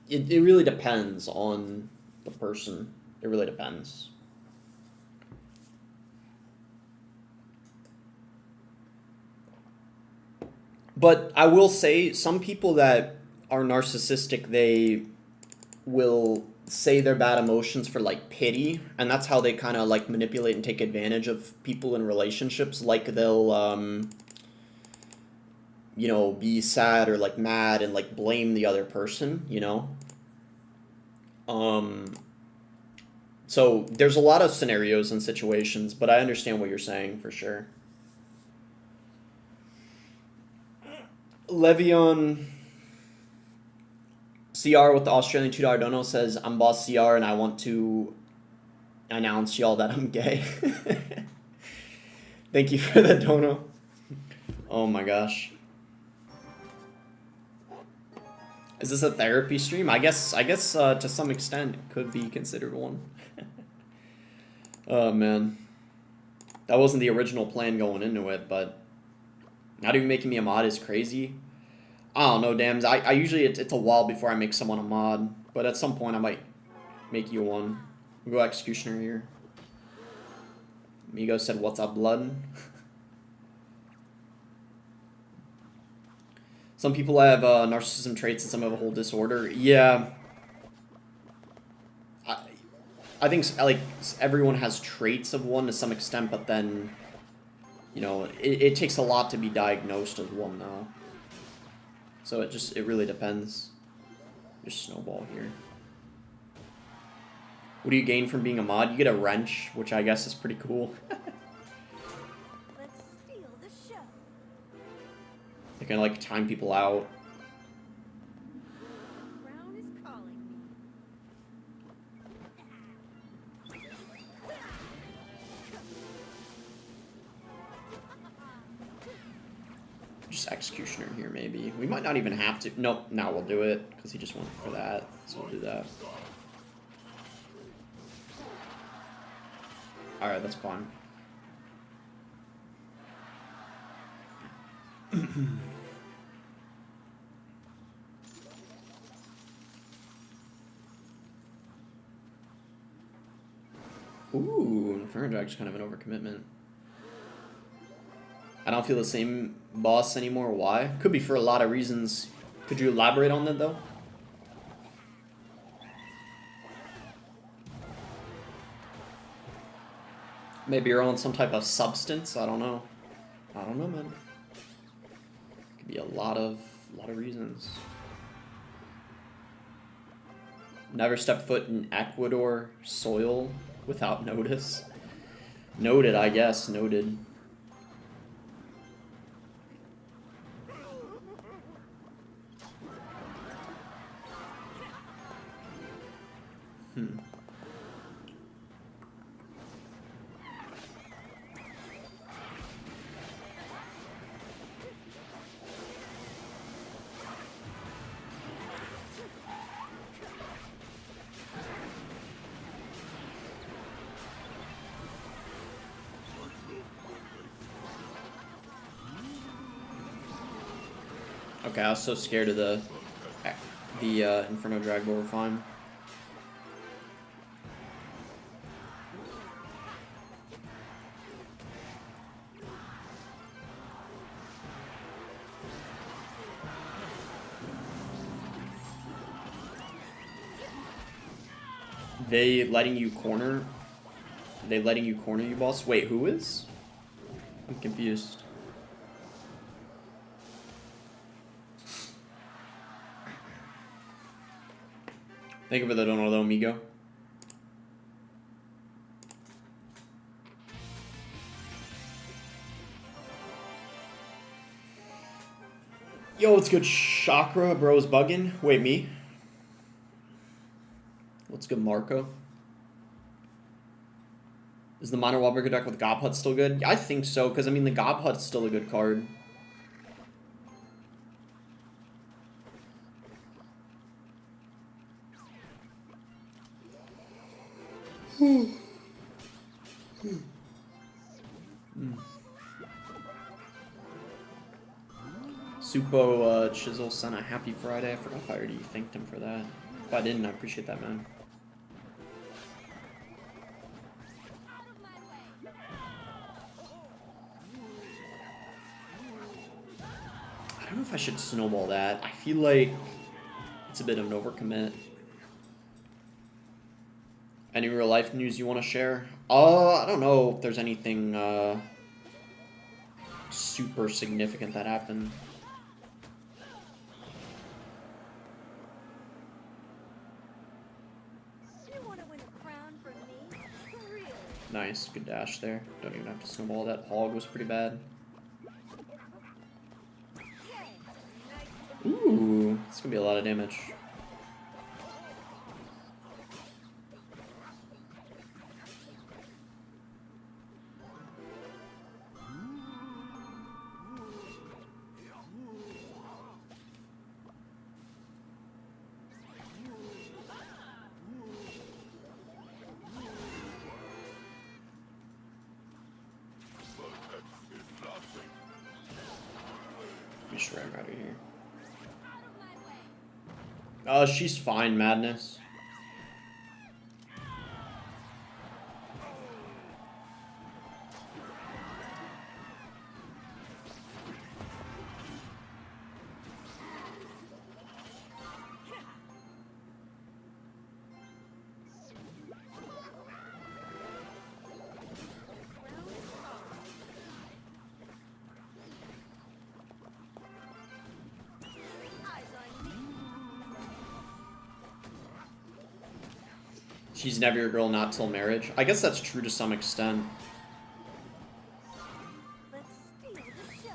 it really depends on the person. It really depends. But I will say, some people that are narcissistic, they will say their bad emotions for like pity, and that's how they kind of like manipulate and take advantage of people in relationships. Like they'll you know, be sad or like mad and like blame the other person, you know. So there's a lot of scenarios and situations, but I understand what you're saying for sure. Levion CR with the Australian $2 dono says, I'm boss CR and I want to announce y'all that I'm gay. Thank you for the dono. Oh my gosh. Is this a therapy stream? I guess to some extent it could be considered one. Oh man. That wasn't the original plan going into it, but not even making me a mod is crazy. I don't know, Dams. I usually, it's a while before I make someone a mod, but at some point I might make you one. We'll go Executioner here. Migo said, what's up, blood? Some people have narcissism traits and some have a whole disorder. Yeah. I think like everyone has traits of one to some extent, but then, you know, it takes a lot to be diagnosed as one though. So it really depends. Just snowball here. What do you gain from being a mod? You get a wrench, which I guess is pretty cool. Let's steal the show. You can like time people out. The crown is calling me. Just Executioner here, maybe. We might not even have to. Nope, now we'll do it, because he just went for that. So we'll do that. Alright, that's fine. Ooh, Inferno Drag's kind of an overcommitment. I don't feel the same boss anymore. Why? Could be for a lot of reasons. Could you elaborate on that, though? Maybe you're on some type of substance. I don't know. I don't know, man. Could be a lot of reasons. Never step foot in Ecuador soil without notice. Noted, I guess. Noted. Okay, I was so scared of the Inferno Drag, but we're fine. They letting you corner? They letting you corner you, boss? Wait, who is? I'm confused. Thank you for the donut, though, amigo. Yo, what's good, Chakra? Bro's bugging. Wait, me? What's good, Marco? Is the Minor Wallbreaker deck with Gobhut still good? I think so, because, I mean, the Gobhut's still a good card. Supo Chisel sent a happy Friday. I forgot if I already thanked him for that. If I didn't, I appreciate that, man. I don't know if I should snowball that. I feel like it's a bit of an overcommit. Any real life news you want to share? I don't know if there's anything super significant that happened. You want to win a crown from me? Really? Nice, good dash there. Don't even have to snowball that. Hog was pretty bad. Ooh, it's gonna be a lot of damage. Be sure I'm out of here. She's fine, Madness. She's never your girl, not till marriage. I guess that's true to some extent. Let's steal the show.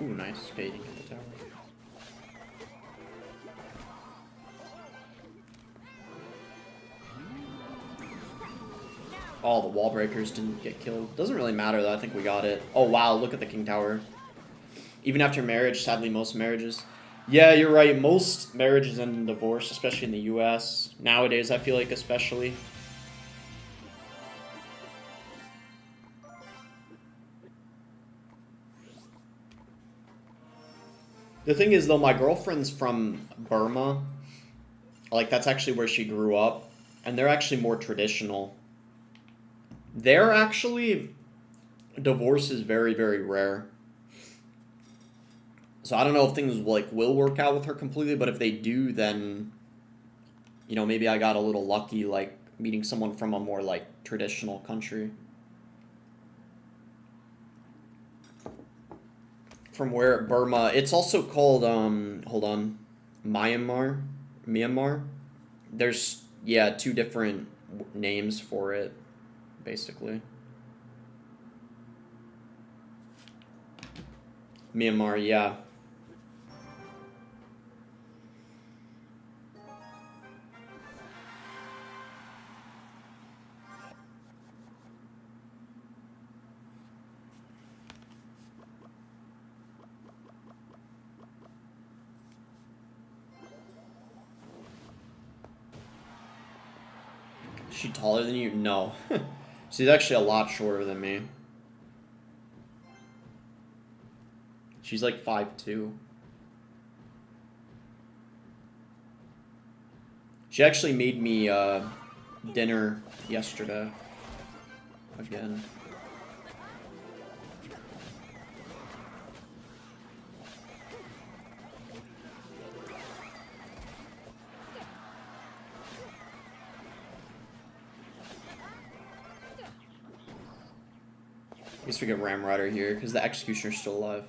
Ooh, nice baiting in the tower. Oh, the wall breakers didn't get killed. Doesn't really matter though, I think we got it. Oh wow, look at the King Tower. Even after marriage, sadly most marriages. Yeah, you're right, most marriages end in divorce, especially in the US. Nowadays, I feel like especially. The thing is though, my girlfriend's from Burma. Like, that's actually where she grew up. And they're actually more traditional. They're actually... Divorce is very, very rare. So I don't know if things like will work out with her completely, but if they do, then... You know, maybe I got a little lucky, like, meeting someone from a more, like, traditional country. From where? Burma. It's also called, hold on. Myanmar? There's, yeah, two different names for it, basically. Myanmar, yeah. Is she taller than you? No. She's actually a lot shorter than me. She's like 5'2". She actually made me dinner yesterday. Again. guess we get Ram Rider here, because the Executioner's still alive.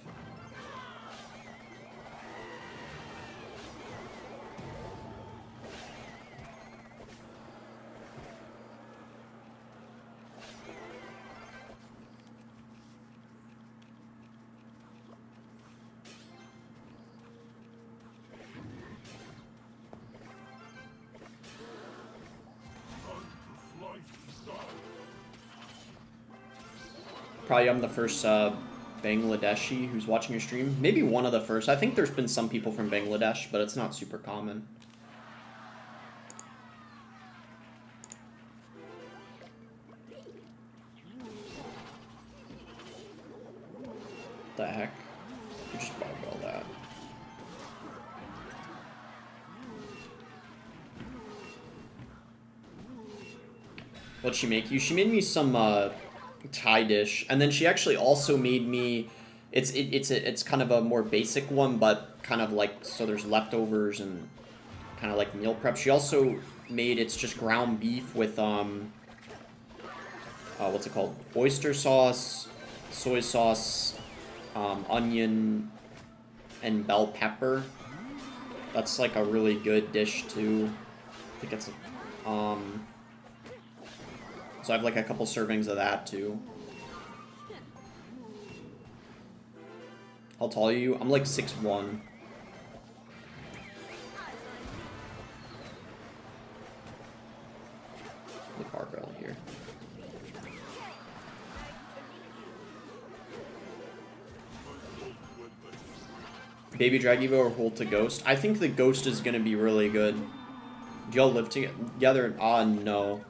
Probably I'm the first Bangladeshi who's watching your stream. Maybe one of the first. I think there's been some people from Bangladesh, but it's not super common. The heck? You just bugged all that. What'd she make you? She made me some Thai dish, and then she actually also made me. It's kind of a more basic one, but kind of like so there's leftovers and kind of like meal prep. She also made it's just ground beef with what's it called? Oyster sauce, soy sauce, onion, and bell pepper. That's like a really good dish too. I think it's so I have like a couple servings of that too. How tall are you? I'm like 6'1". The barbell here. Baby Drag Evo or hold to Ghost? I think the Ghost is gonna be really good. Do y'all live together? No.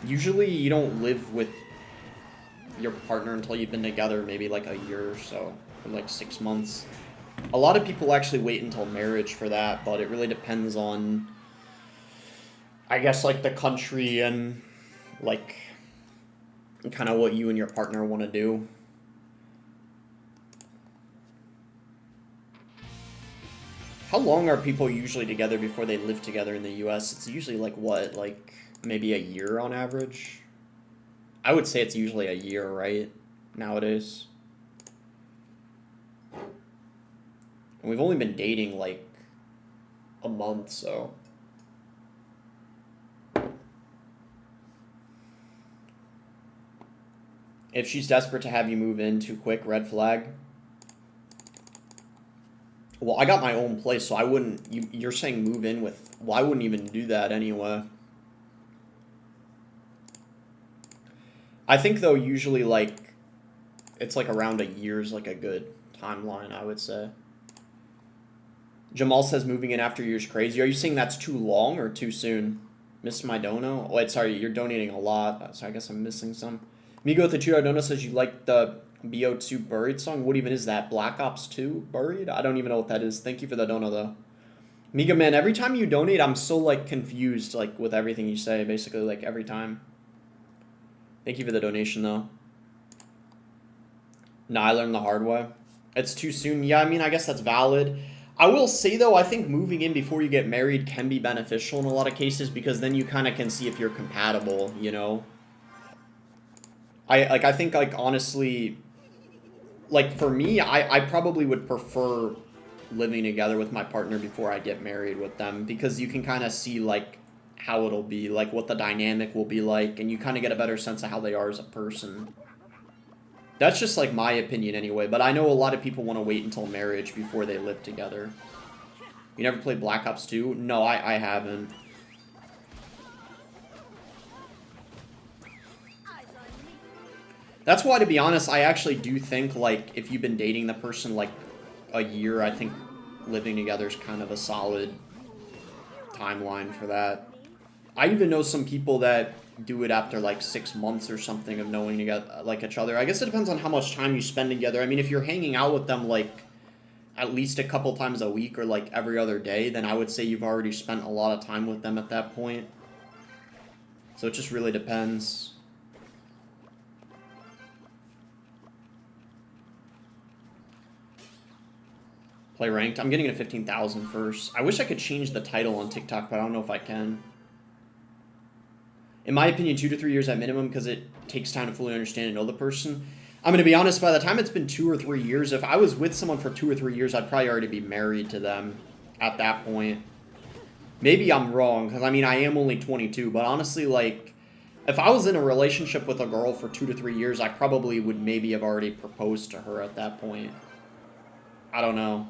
Usually you don't live with your partner until you've been together maybe like a year or so, or like 6 months. A lot of people actually wait until marriage for that, but it really depends on, I guess, like the country and like kind of what you and your partner want to do. How long are people usually together before they live together in the US? It's usually like what, like maybe a year on average? I would say it's usually a year, right? Nowadays. And we've only been dating like a month, so. If she's desperate to have you move in too quick, red flag. Well, I got my own place, so I wouldn't. You're saying move in with. Well, I wouldn't even do that anyway. I think though usually like it's like around a year's like a good timeline, I would say. Jamal says moving in after a year's crazy. Are you saying that's too long or too soon? Miss my dono? Oh, wait, sorry, you're donating a lot, so I guess I'm missing some. Migo with the $2 dono says you like the BO2 Buried song. What even is that? Black Ops 2 Buried? I don't even know what that is. Thank you for the dono though. Miga man, every time you donate, I'm so like confused like with everything you say, basically like every time. Thank you for the donation, though. No, I learned the hard way. It's too soon. Yeah, I mean, I guess that's valid. I will say, though, I think moving in before you get married can be beneficial in a lot of cases because then you kind of can see if you're compatible, you know? I think, like, honestly, like, for me, I probably would prefer living together with my partner before I get married with them because you can kind of see, like, how it'll be, like what the dynamic will be like, and you kind of get a better sense of how they are as a person. That's just like my opinion anyway, but I know a lot of people want to wait until marriage before they live together. You never played Black Ops 2? No, I haven't. That's why, to be honest, I actually do think, like, if you've been dating the person, like, a year, I think living together is kind of a solid timeline for that. I even know some people that do it after like 6 months or something of knowing like each other. I guess it depends on how much time you spend together. I mean, if you're hanging out with them like at least a couple times a week or like every other day, then I would say you've already spent a lot of time with them at that point. So it just really depends. Play ranked. I'm getting to 15,000 first. I wish I could change the title on TikTok, but I don't know if I can. In my opinion, 2 to 3 years at minimum because it takes time to fully understand and know the person. I'm going to be honest, by the time it's been 2 or 3 years, if I was with someone for 2 or 3 years, I'd probably already be married to them at that point. Maybe I'm wrong, because I mean, I am only 22, but honestly, like, if I was in a relationship with a girl for 2 to 3 years, I probably would maybe have already proposed to her at that point. I don't know.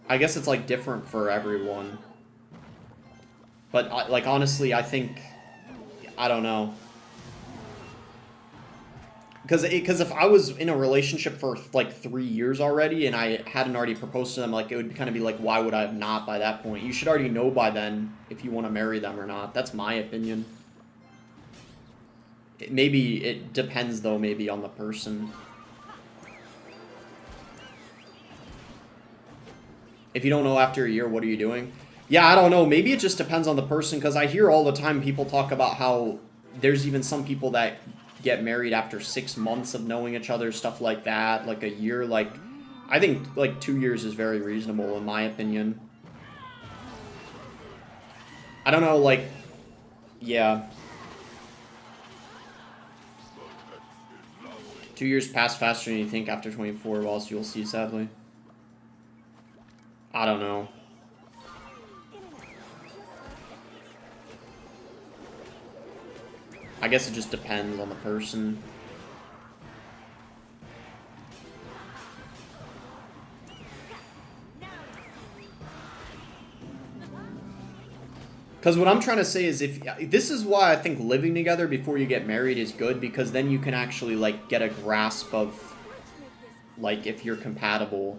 I guess it's, like, different for everyone. But, like, honestly, I think... I don't know. Because if I was in a relationship for, like, 3 years already and I hadn't already proposed to them, like, it would kind of be like, why would I have not by that point? You should already know by then if you want to marry them or not. That's my opinion. Maybe it depends, though, maybe on the person. If you don't know after a year, what are you doing? Yeah, I don't know. Maybe it just depends on the person, because I hear all the time people talk about how there's even some people that get married after 6 months of knowing each other, stuff like that, like a year. Like, I think, like, 2 years is very reasonable, in my opinion. I don't know, like, yeah. 2 years pass faster than you think after 24, well, else you'll see, sadly. I don't know. I guess it just depends on the person. Because what I'm trying to say is, if this is why I think living together before you get married is good, because then you can actually, like, get a grasp of, like, if you're compatible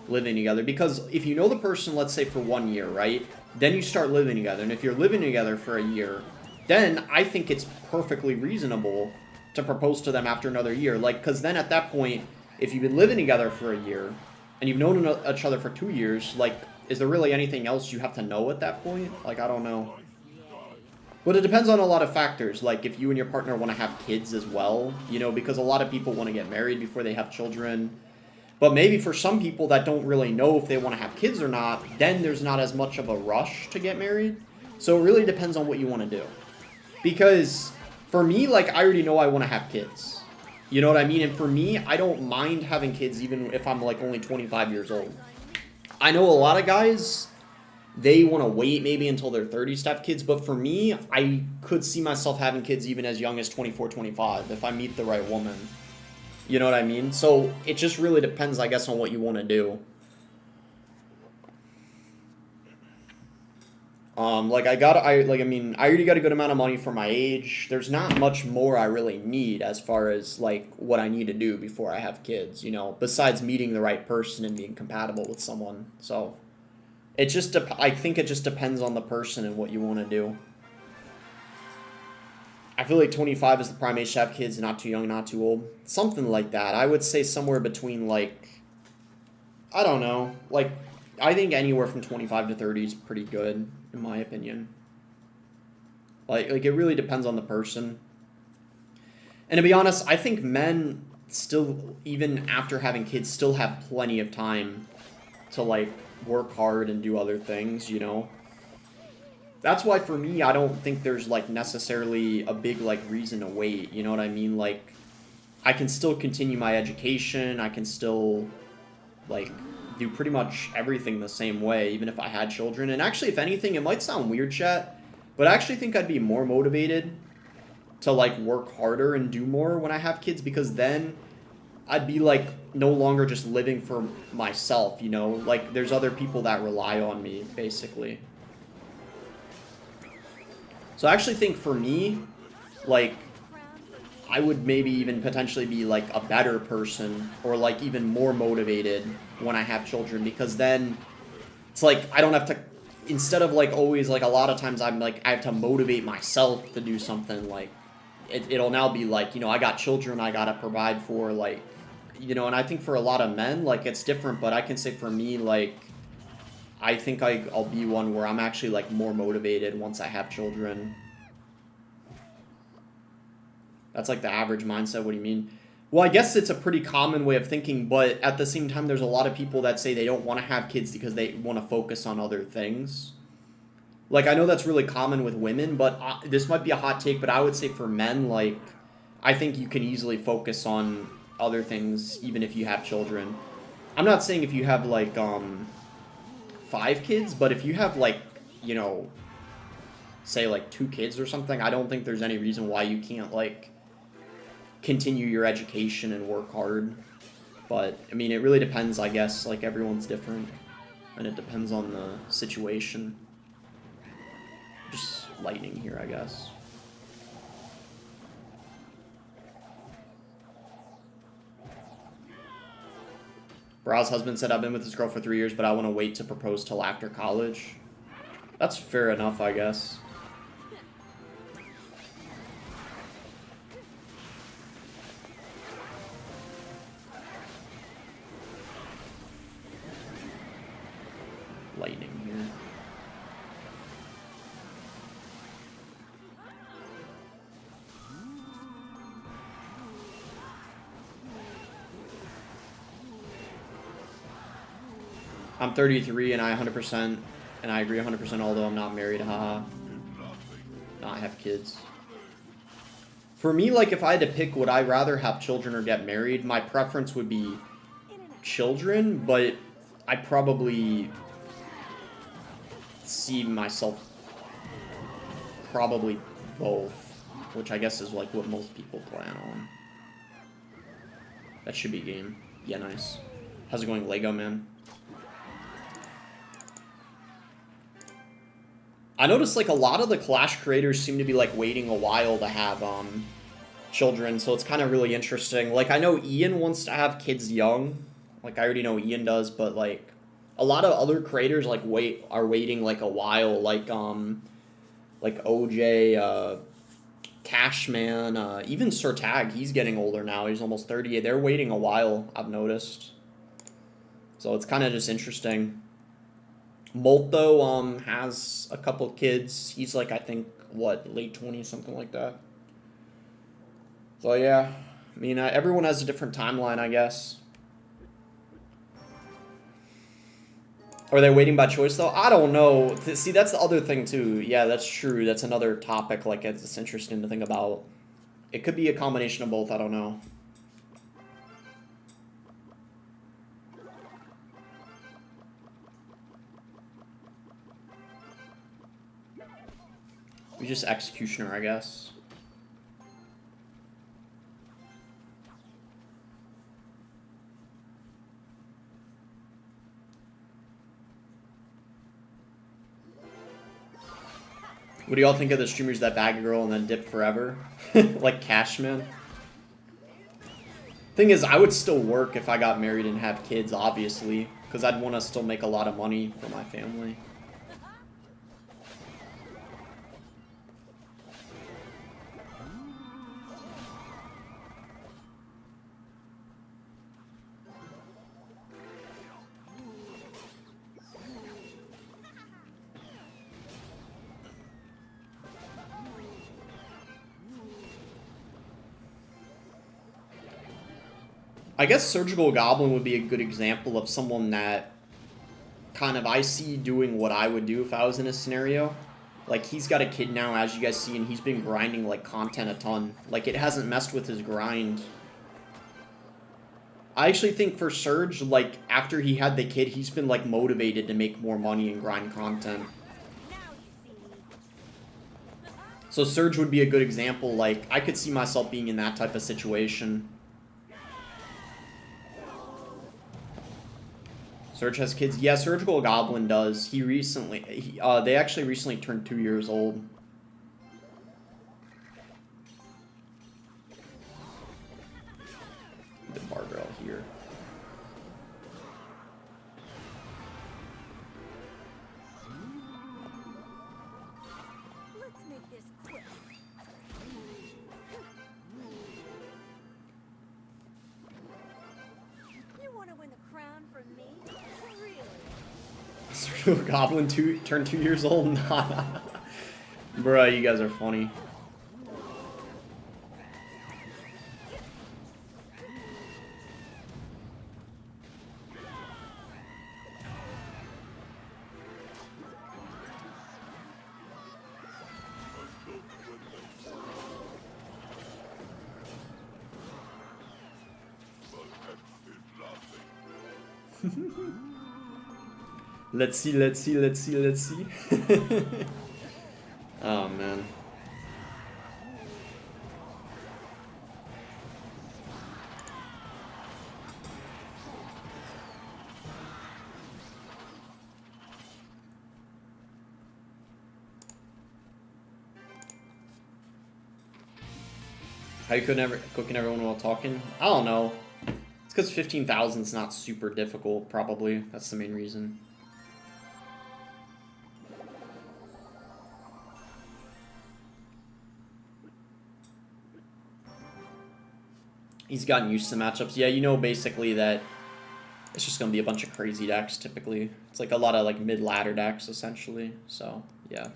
living together. Because if you know the person, let's say for 1 year, right, then you start living together, and if you're living together for a year, then I think it's perfectly reasonable to propose to them after another year. Like, because then at that point, if you've been living together for a year and you've known each other for 2 years, like, is there really anything else you have to know at that point? Like, I don't know. But it depends on a lot of factors, like if you and your partner want to have kids as well, you know, because a lot of people want to get married before they have children. But maybe for some people that don't really know if they want to have kids or not, then there's not as much of a rush to get married. So it really depends on what you want to do. Because for me, like, I already know I want to have kids. You know what I mean? And for me, I don't mind having kids even if I'm, like, only 25 years old. I know a lot of guys, they want to wait maybe until they're 30s to have kids. But for me, I could see myself having kids even as young as 24, 25 if I meet the right woman. You know what I mean? So it just really depends, I guess, on what you want to do. Like, I already got a good amount of money for my age. There's not much more I really need as far as, like, what I need to do before I have kids, you know, besides meeting the right person and being compatible with someone. So, it just, I think it just depends on the person and what you want to do. I feel like 25 is the prime age to have kids, not too young, not too old. Something like that. I would say somewhere between, like, I don't know, like, I think anywhere from 25 to 30 is pretty good, in my opinion. Like it really depends on the person. And to be honest, I think men still, even after having kids, still have plenty of time to, like, work hard and do other things, you know? That's why, for me, I don't think there's, like, necessarily a big, like, reason to wait, you know what I mean? Like, I can still continue my education, I can still, like, do pretty much everything the same way, even if I had children. And actually, if anything, it might sound weird, chat, but I actually think I'd be more motivated to, like, work harder and do more when I have kids, because then I'd be, like, no longer just living for myself, you know? Like, there's other people that rely on me, basically. So I actually think for me, like, I would maybe even potentially be, like, a better person or, like, even more motivated when I have children, because then it's like I don't have to, instead of, like, always, like, a lot of times I'm like I have to motivate myself to do something. Like, it'll now be like, you know, I got children I gotta provide for, like, you know. And I think for a lot of men, like, it's different, but I can say for me, like, I think I'll be one where I'm actually, like, more motivated once I have children. That's, like, the average mindset. What do you mean? Well, I guess it's a pretty common way of thinking, but at the same time, there's a lot of people that say they don't want to have kids because they want to focus on other things. Like, I know that's really common with women, but this might be a hot take, but I would say for men, like, I think you can easily focus on other things even if you have children. I'm not saying if you have, like, 5 kids, but if you have, like, you know, say, like, 2 kids or something, I don't think there's any reason why you can't, like, continue your education and work hard. But, I mean, it really depends, I guess. Like, everyone's different. And it depends on the situation. Just lightning here, I guess. Bra's husband said, I've been with this girl for 3 years, but I want to wait to propose till after college. That's fair enough, I guess. Lightning here. I'm 33 and I 100% and I agree 100% although I'm not married, haha. Not have kids. For me, like, if I had to pick would I rather have children or get married, my preference would be children, but I probably see myself probably both, which I guess is like what most people plan on. That should be game. Yeah, nice. How's it going, Lego man? I noticed like a lot of the Clash creators seem to be like waiting a while to have children, so it's kind of really interesting. Like I know Ian wants to have kids young. Like I already know Ian does, but like a lot of other creators like are waiting like a while, like OJ, Cashman, even Sir Tag, he's getting older now. He's almost 30. They're waiting a while, I've noticed. So it's kind of just interesting. Molt, though, has a couple kids. He's like, I think, what, late 20s, something like that. So, yeah. I mean, everyone has a different timeline, I guess. Are they waiting by choice, though? I don't know. See, that's the other thing, too. Yeah, that's true. That's another topic, like, it's interesting to think about. It could be a combination of both. I don't know. We just Executioner, I guess. What do y'all think of the streamers that bag a girl and then dip forever? Like Cashman? Thing is, I would still work if I got married and have kids, obviously. Because I'd want to still make a lot of money for my family. I guess Surgical Goblin would be a good example of someone that kind of I see doing what I would do if I was in a scenario. Like, he's got a kid now, as you guys see, and he's been grinding, like, content a ton. Like, it hasn't messed with his grind. I actually think for Surge, like, after he had the kid, he's been, like, motivated to make more money and grind content. So Surge would be a good example. Like, I could see myself being in that type of situation. Surge has kids. Yeah, Surgical Goblin does. He recently, they actually recently turned 2 years old. The Bargirl here. Let's make this quick. You want to win the crown from me? Really? Surgical Goblin turned 2 years old? Nah. Bruh, you guys are funny. Let's see, let's see, let's see, let's see. Oh, man. How you cooking everyone while talking? I don't know. It's because 15,000 is not super difficult, probably. That's the main reason. He's gotten used to matchups. Yeah, you know basically that it's just going to be a bunch of crazy decks, typically. It's like a lot of like mid-ladder decks, essentially. So, yeah.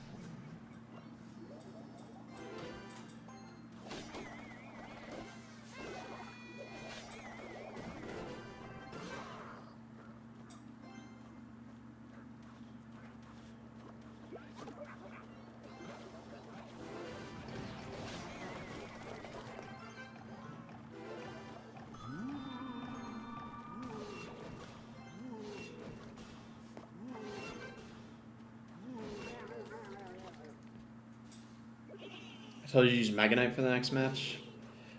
So you use Mega Knight for the next match?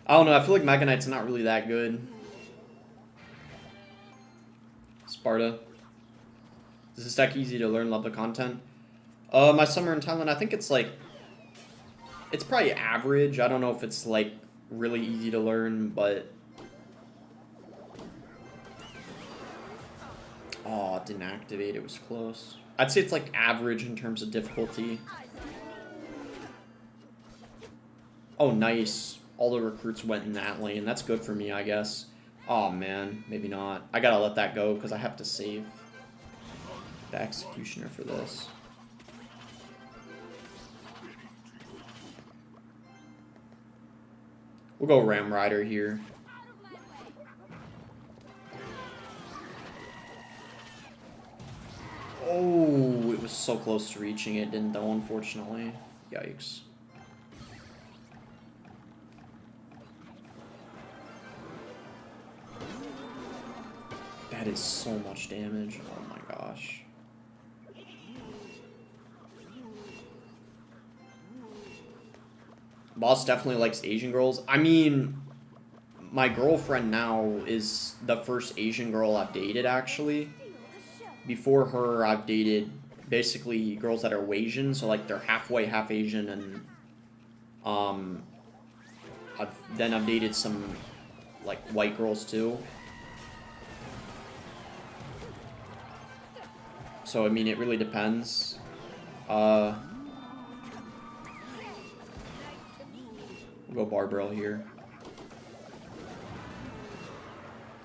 I don't know, I feel like Mega Knight's not really that good. Sparta. Is this deck easy to learn, love the content? My Summer in Thailand, I think it's like... It's probably average. I don't know if it's like really easy to learn, but... Oh, it didn't activate, it was close. I'd say it's like average in terms of difficulty. Oh, nice. All the recruits went in that lane. That's good for me, I guess. Oh, man. Maybe not. I gotta let that go because I have to save the Executioner for this. We'll go Ram Rider here. Oh, it was so close to reaching it, didn't though, unfortunately. Yikes. That is so much damage. Oh my gosh. Boss definitely likes Asian girls. I mean, my girlfriend now is the first Asian girl I've dated, actually. Before her, I've dated basically girls that are Wasian, so like they're half white, half Asian, and I've dated some like white girls too. So I mean, it really depends. We'll go Barbell here.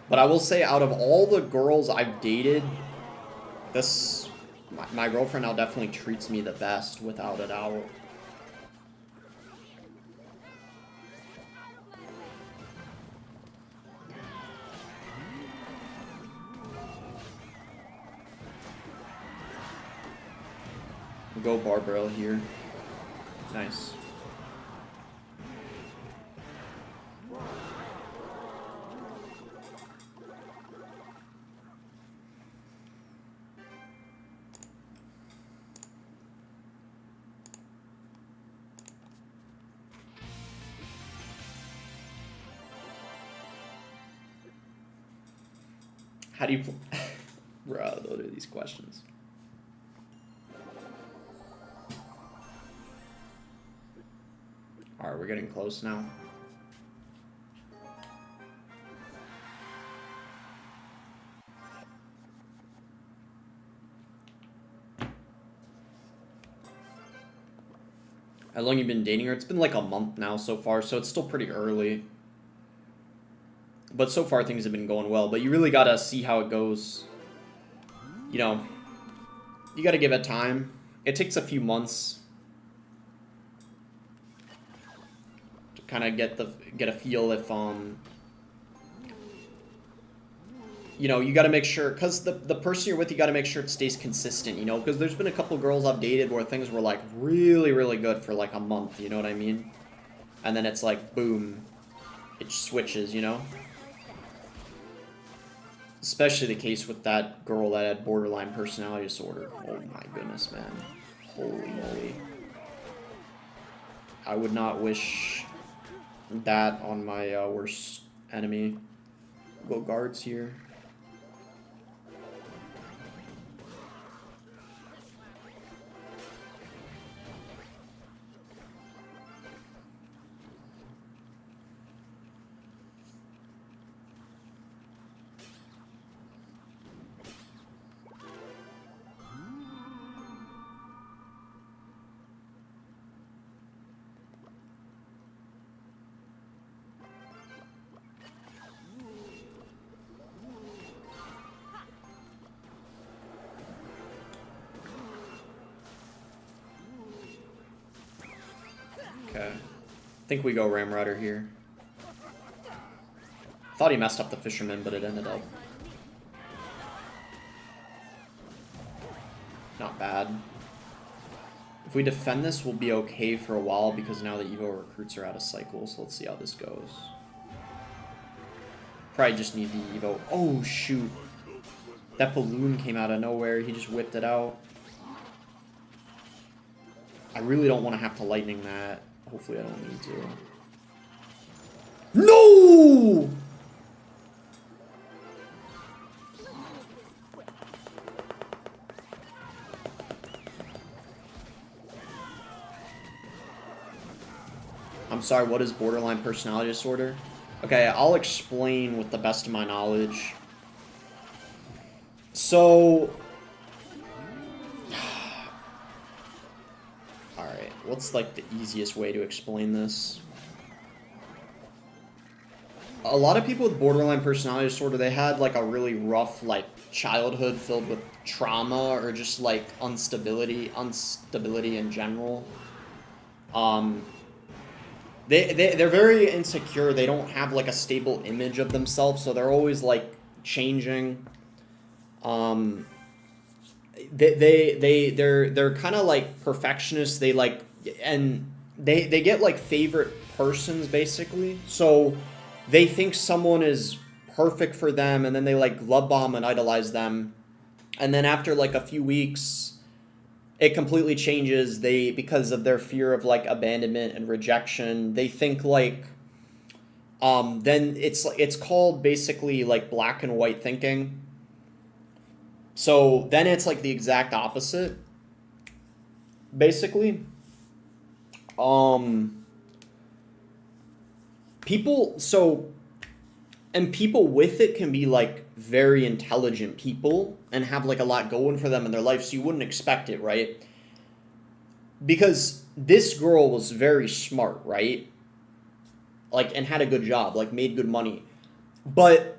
But I will say, out of all the girls I've dated, my girlfriend now definitely treats me the best, without a doubt. We'll go Barbell here. Nice. How do you... Bro, those are these questions. Alright, we're getting close now. How long you been dating her? It's been like a month now so far, so it's still pretty early. But so far things have been going well, but you really gotta see how it goes. You know, you gotta give it time. It takes a few months to kind of get a feel if you know, you gotta make sure, because the person you're with, you gotta make sure it stays consistent, you know, because there's been a couple girls I've dated where things were like really, really good for like a month, you know what I mean? And then it's like, boom, it switches, you know? Especially the case with that girl that had borderline personality disorder. Oh my goodness, man. Holy moly. I would not wish that on my worst enemy. Go guards here. Okay. I think we go Ramrider here. Thought he messed up the Fisherman, but it ended up not bad. If we defend this, we'll be okay for a while because now the Evo recruits are out of cycle, so let's see how this goes. Probably just need the Evo. Oh, shoot. That balloon came out of nowhere. He just whipped it out. I really don't want to have to lightning that. Hopefully I don't need to. No! I'm sorry, what is borderline personality disorder? Okay, I'll explain with the best of my knowledge. So... Alright, what's like the easiest way to explain this? A lot of people with borderline personality disorder, they had like a really rough like childhood filled with trauma or just like instability in general. They're very insecure. They don't have like a stable image of themselves, so they're always like changing. They're kind of like perfectionists. They like and they get like favorite persons basically. So they think someone is perfect for them, and then they like love bomb and idolize them, and then after like a few weeks, it completely changes. They, because of their fear of like abandonment and rejection, they think like then it's called basically like black and white thinking. So then it's like the exact opposite basically. People with it can be like very intelligent people and have like a lot going for them in their life, so you wouldn't expect it, right? Because this girl was very smart, right? Like, and had a good job, like made good money. But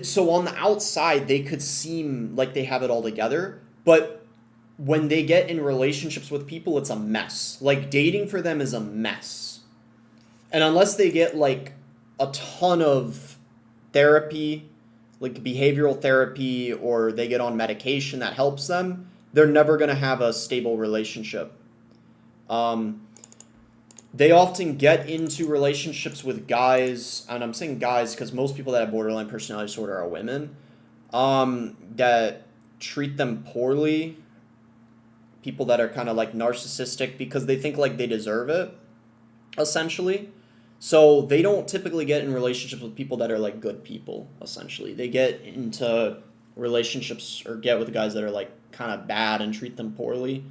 so on the outside they could seem like they have it all together, but when they get in relationships with people, it's a mess. Like dating for them is a mess. And unless they get like a ton of therapy, like behavioral therapy, or they get on medication that helps them, they're never going to have a stable relationship. They often get into relationships with guys, and I'm saying guys because most people that have borderline personality disorder are women, that treat them poorly, people that are kind of like narcissistic because they think like they deserve it, essentially. So they don't typically get in relationships with people that are like good people, essentially. They get into relationships or get with guys that are like kind of bad and treat them poorly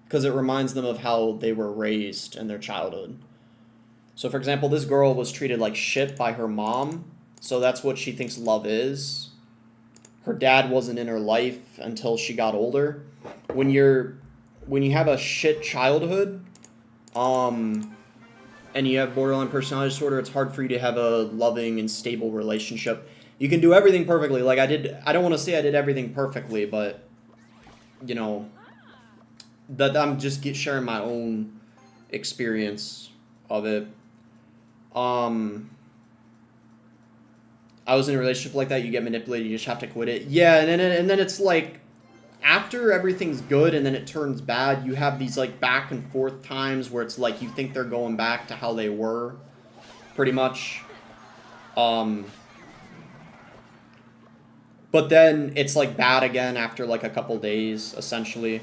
because it reminds them of how they were raised in their childhood. So for example, this girl was treated like shit by her mom, so that's what she thinks love is. Her dad wasn't in her life until she got older. When you have a shit childhood, and you have borderline personality disorder, it's hard for you to have a loving and stable relationship. You can do everything perfectly. Like I don't want to say I did everything perfectly, but, you know, that I'm just sharing my own experience of it. I was in a relationship like that. You get manipulated. You just have to quit it. Yeah, and then it's like, after everything's good and then it turns bad, you have these like back and forth times where it's like you think they're going back to how they were, pretty much. But then it's like bad again after like a couple days, essentially.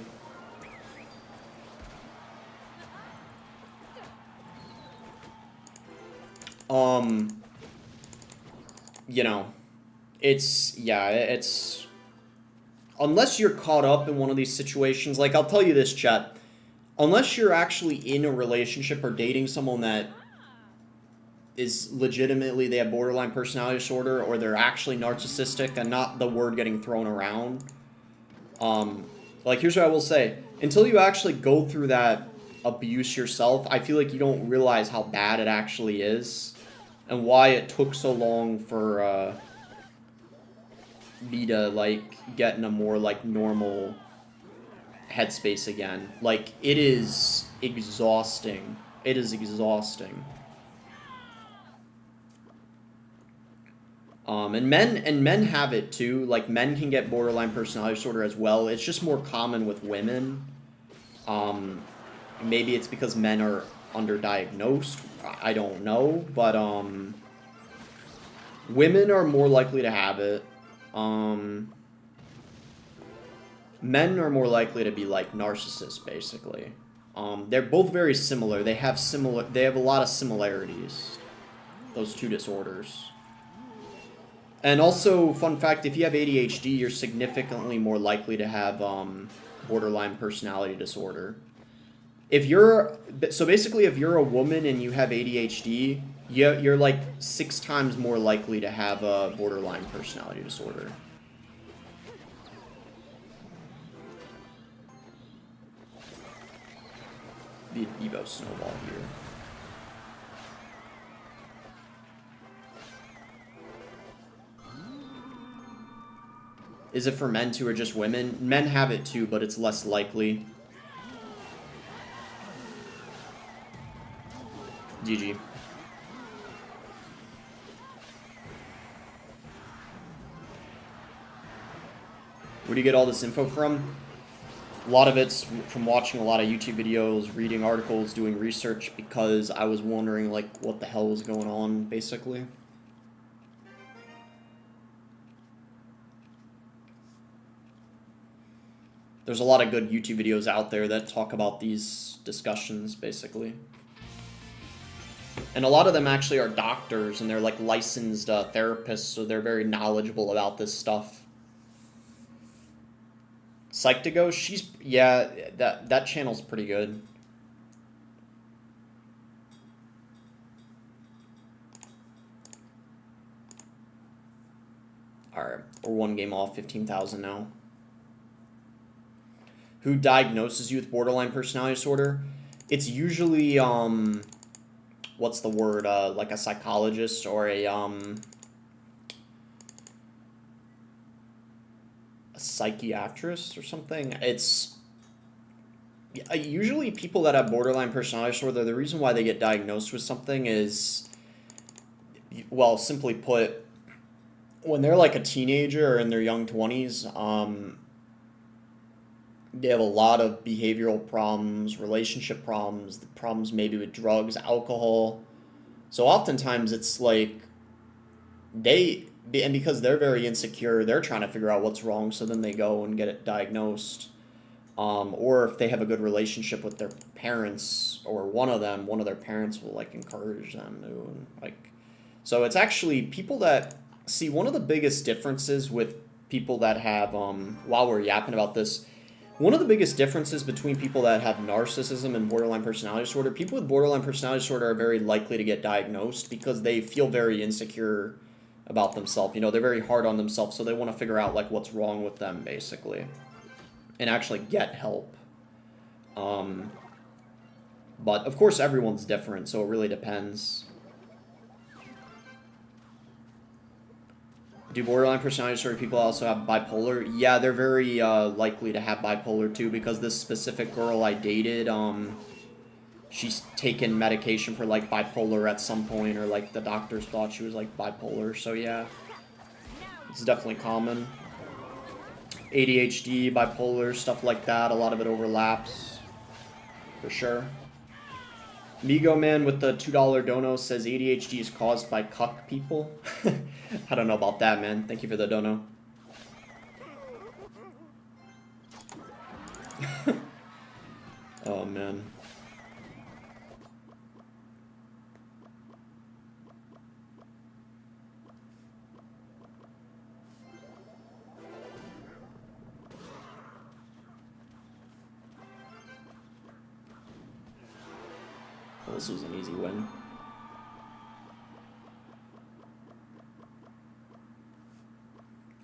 You know, it's unless you're caught up in one of these situations, like I'll tell you this, chat, unless you're actually in a relationship or dating someone that is legitimately, they have borderline personality disorder, or they're actually narcissistic and not the word getting thrown around. Like, here's what I will say. Until you actually go through that abuse yourself, I feel like you don't realize how bad it actually is and why it took so long for me to, like, get in a more, like, normal headspace again. Like, it is exhausting. It is exhausting. And men have it too. Like, men can get borderline personality disorder as well. It's just more common with women. Maybe it's because men are underdiagnosed. I don't know, but women are more likely to have it. Men are more likely to be like narcissists, basically. They're both very similar. They have a lot of similarities. Those two disorders. And also, fun fact, if you have ADHD, you're significantly more likely to have borderline personality disorder. So basically, if you're a woman and you have ADHD, you're like 6 times more likely to have a borderline personality disorder. The Evo snowball here. Is it for men too or just women? Men have it too, but it's less likely. GG. Where do you get all this info from? A lot of it's from watching a lot of YouTube videos, reading articles, doing research, because I was wondering, like, what the hell was going on, basically. There's a lot of good YouTube videos out there that talk about these discussions, basically. And a lot of them actually are doctors, and they're like licensed therapists, so they're very knowledgeable about this stuff. Psych2Go, yeah, that channel's pretty good. Alright, we're 1 game off, 15,000 now. Who diagnoses you with borderline personality disorder? It's usually, what's the word, like a psychologist or a psychiatrist or something. It's usually people that have borderline personality disorder, the reason why they get diagnosed with something is, well, simply put, when they're like a teenager or in their young 20s, they have a lot of behavioral problems, relationship problems, problems maybe with drugs, alcohol. So oftentimes it's like and because they're very insecure, they're trying to figure out what's wrong, so then they go and get it diagnosed. Or if they have a good relationship with their parents, or one of their parents will like encourage them to, and, like, so it's actually people that see one of the biggest differences with people that have while we're yapping about this. One of the biggest differences between people that have narcissism and borderline personality disorder, people with borderline personality disorder are very likely to get diagnosed because they feel very insecure about themselves. You know, they're very hard on themselves, so they want to figure out, like, what's wrong with them, basically, and actually get help. But, of course, everyone's different, so it really depends. Do borderline personality disorder people also have bipolar? Yeah, they're very likely to have bipolar too, because this specific girl I dated, she's taken medication for like bipolar at some point, or like the doctors thought she was like bipolar, so yeah. It's definitely common. ADHD, bipolar, stuff like that, a lot of it overlaps. For sure. Migo Man with the $2 dono says ADHD is caused by cuck people. I don't know about that, man. Thank you for the dono. man. Well, this was an easy win.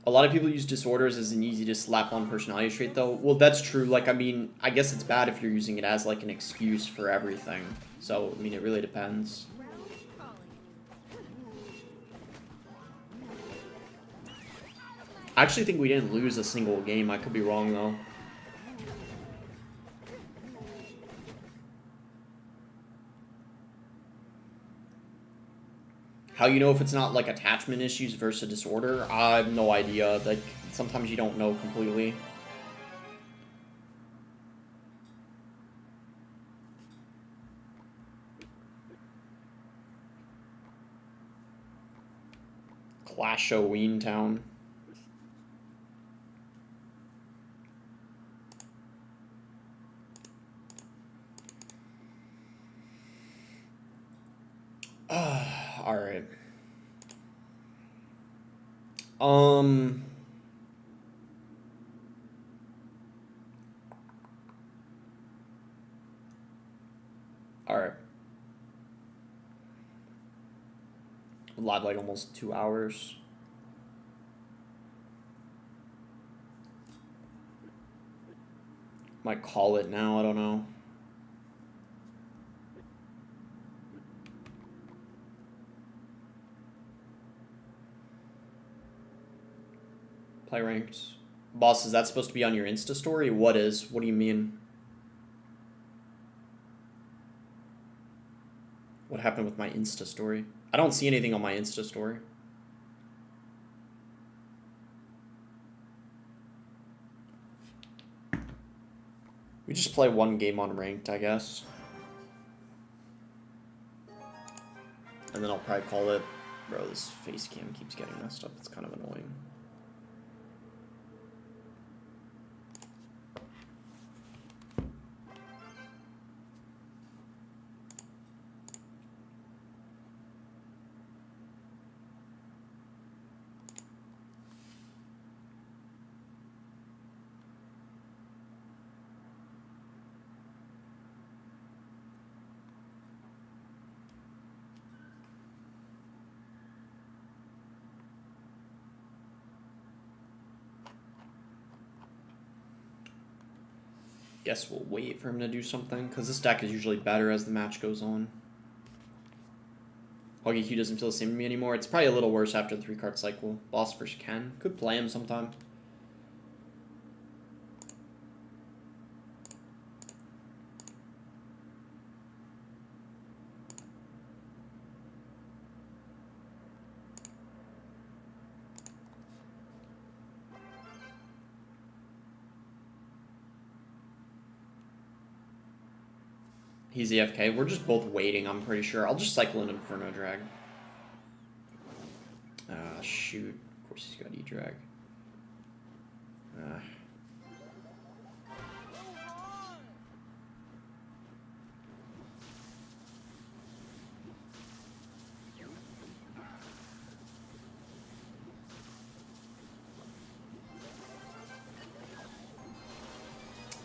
A lot of people use disorders as an easy to slap on personality trait, though. Well, that's true. Like, I mean, I guess it's bad if you're using it as, like, an excuse for everything. So, I mean, it really depends. I actually think we didn't lose a single game. I could be wrong, though. How you know if it's not, like, attachment issues versus a disorder? I have no idea. Like, sometimes you don't know completely. Clash of Town. Alright. Alright. Live like almost 2 hours. Might call it now, I don't know. Play ranked. Boss, is that supposed to be on your Insta story? What is? What do you mean? What happened with my Insta story? I don't see anything on my Insta story. We just play one game on ranked, I guess. And then I'll probably call it. Bro, this face cam keeps getting messed up. It's kind of annoying. Guess we'll wait for him to do something, because this deck is usually better as the match goes on. Huggy Q doesn't feel the same to me anymore. It's probably a little worse after the 3-card cycle. Boss versus Ken. Could play him sometime. He's EFK. We're just both waiting, I'm pretty sure. I'll just cycle in Inferno Drag. Shoot. Of course he's got E-Drag.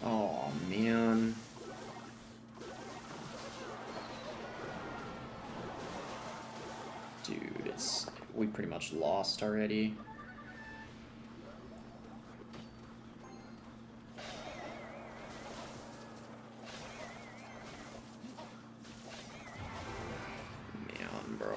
Oh, man. Dude, we pretty much lost already. Man, bro.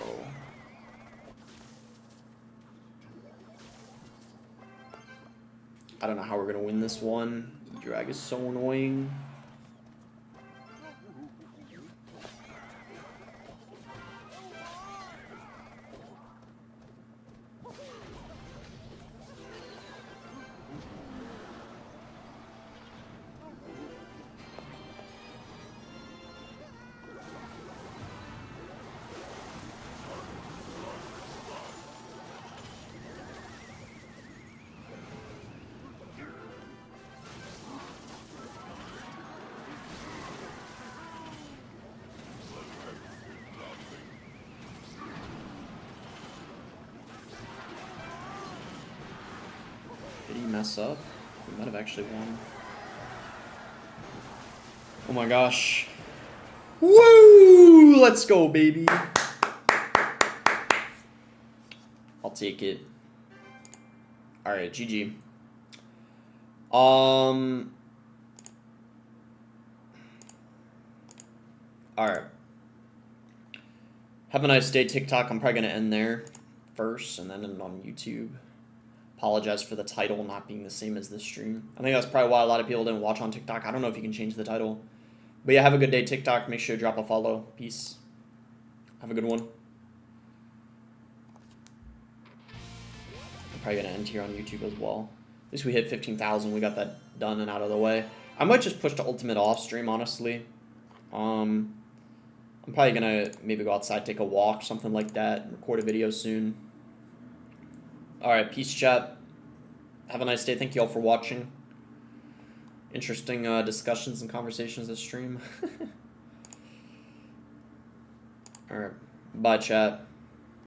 I don't know how we're gonna win this one. Drag is so annoying. mess up. We might have actually won. Oh my gosh. Woo! Let's go, baby. I'll take it. Alright, GG. Alright. Have a nice day, TikTok. I'm probably going to end there first and then end on YouTube. Apologize for the title not being the same as this stream. I think that's probably why a lot of people didn't watch on TikTok. I don't know if you can change the title. But yeah, have a good day, TikTok. Make sure to drop a follow. Peace. Have a good one. I'm probably going to end here on YouTube as well. At least we hit 15,000. We got that done and out of the way. I might just push to Ultimate off stream, honestly. I'm probably going to maybe go outside, take a walk, something like that, and record a video soon. Alright, peace, chat. Have a nice day. Thank you all for watching. Interesting discussions and conversations this stream. Alright, bye, chat.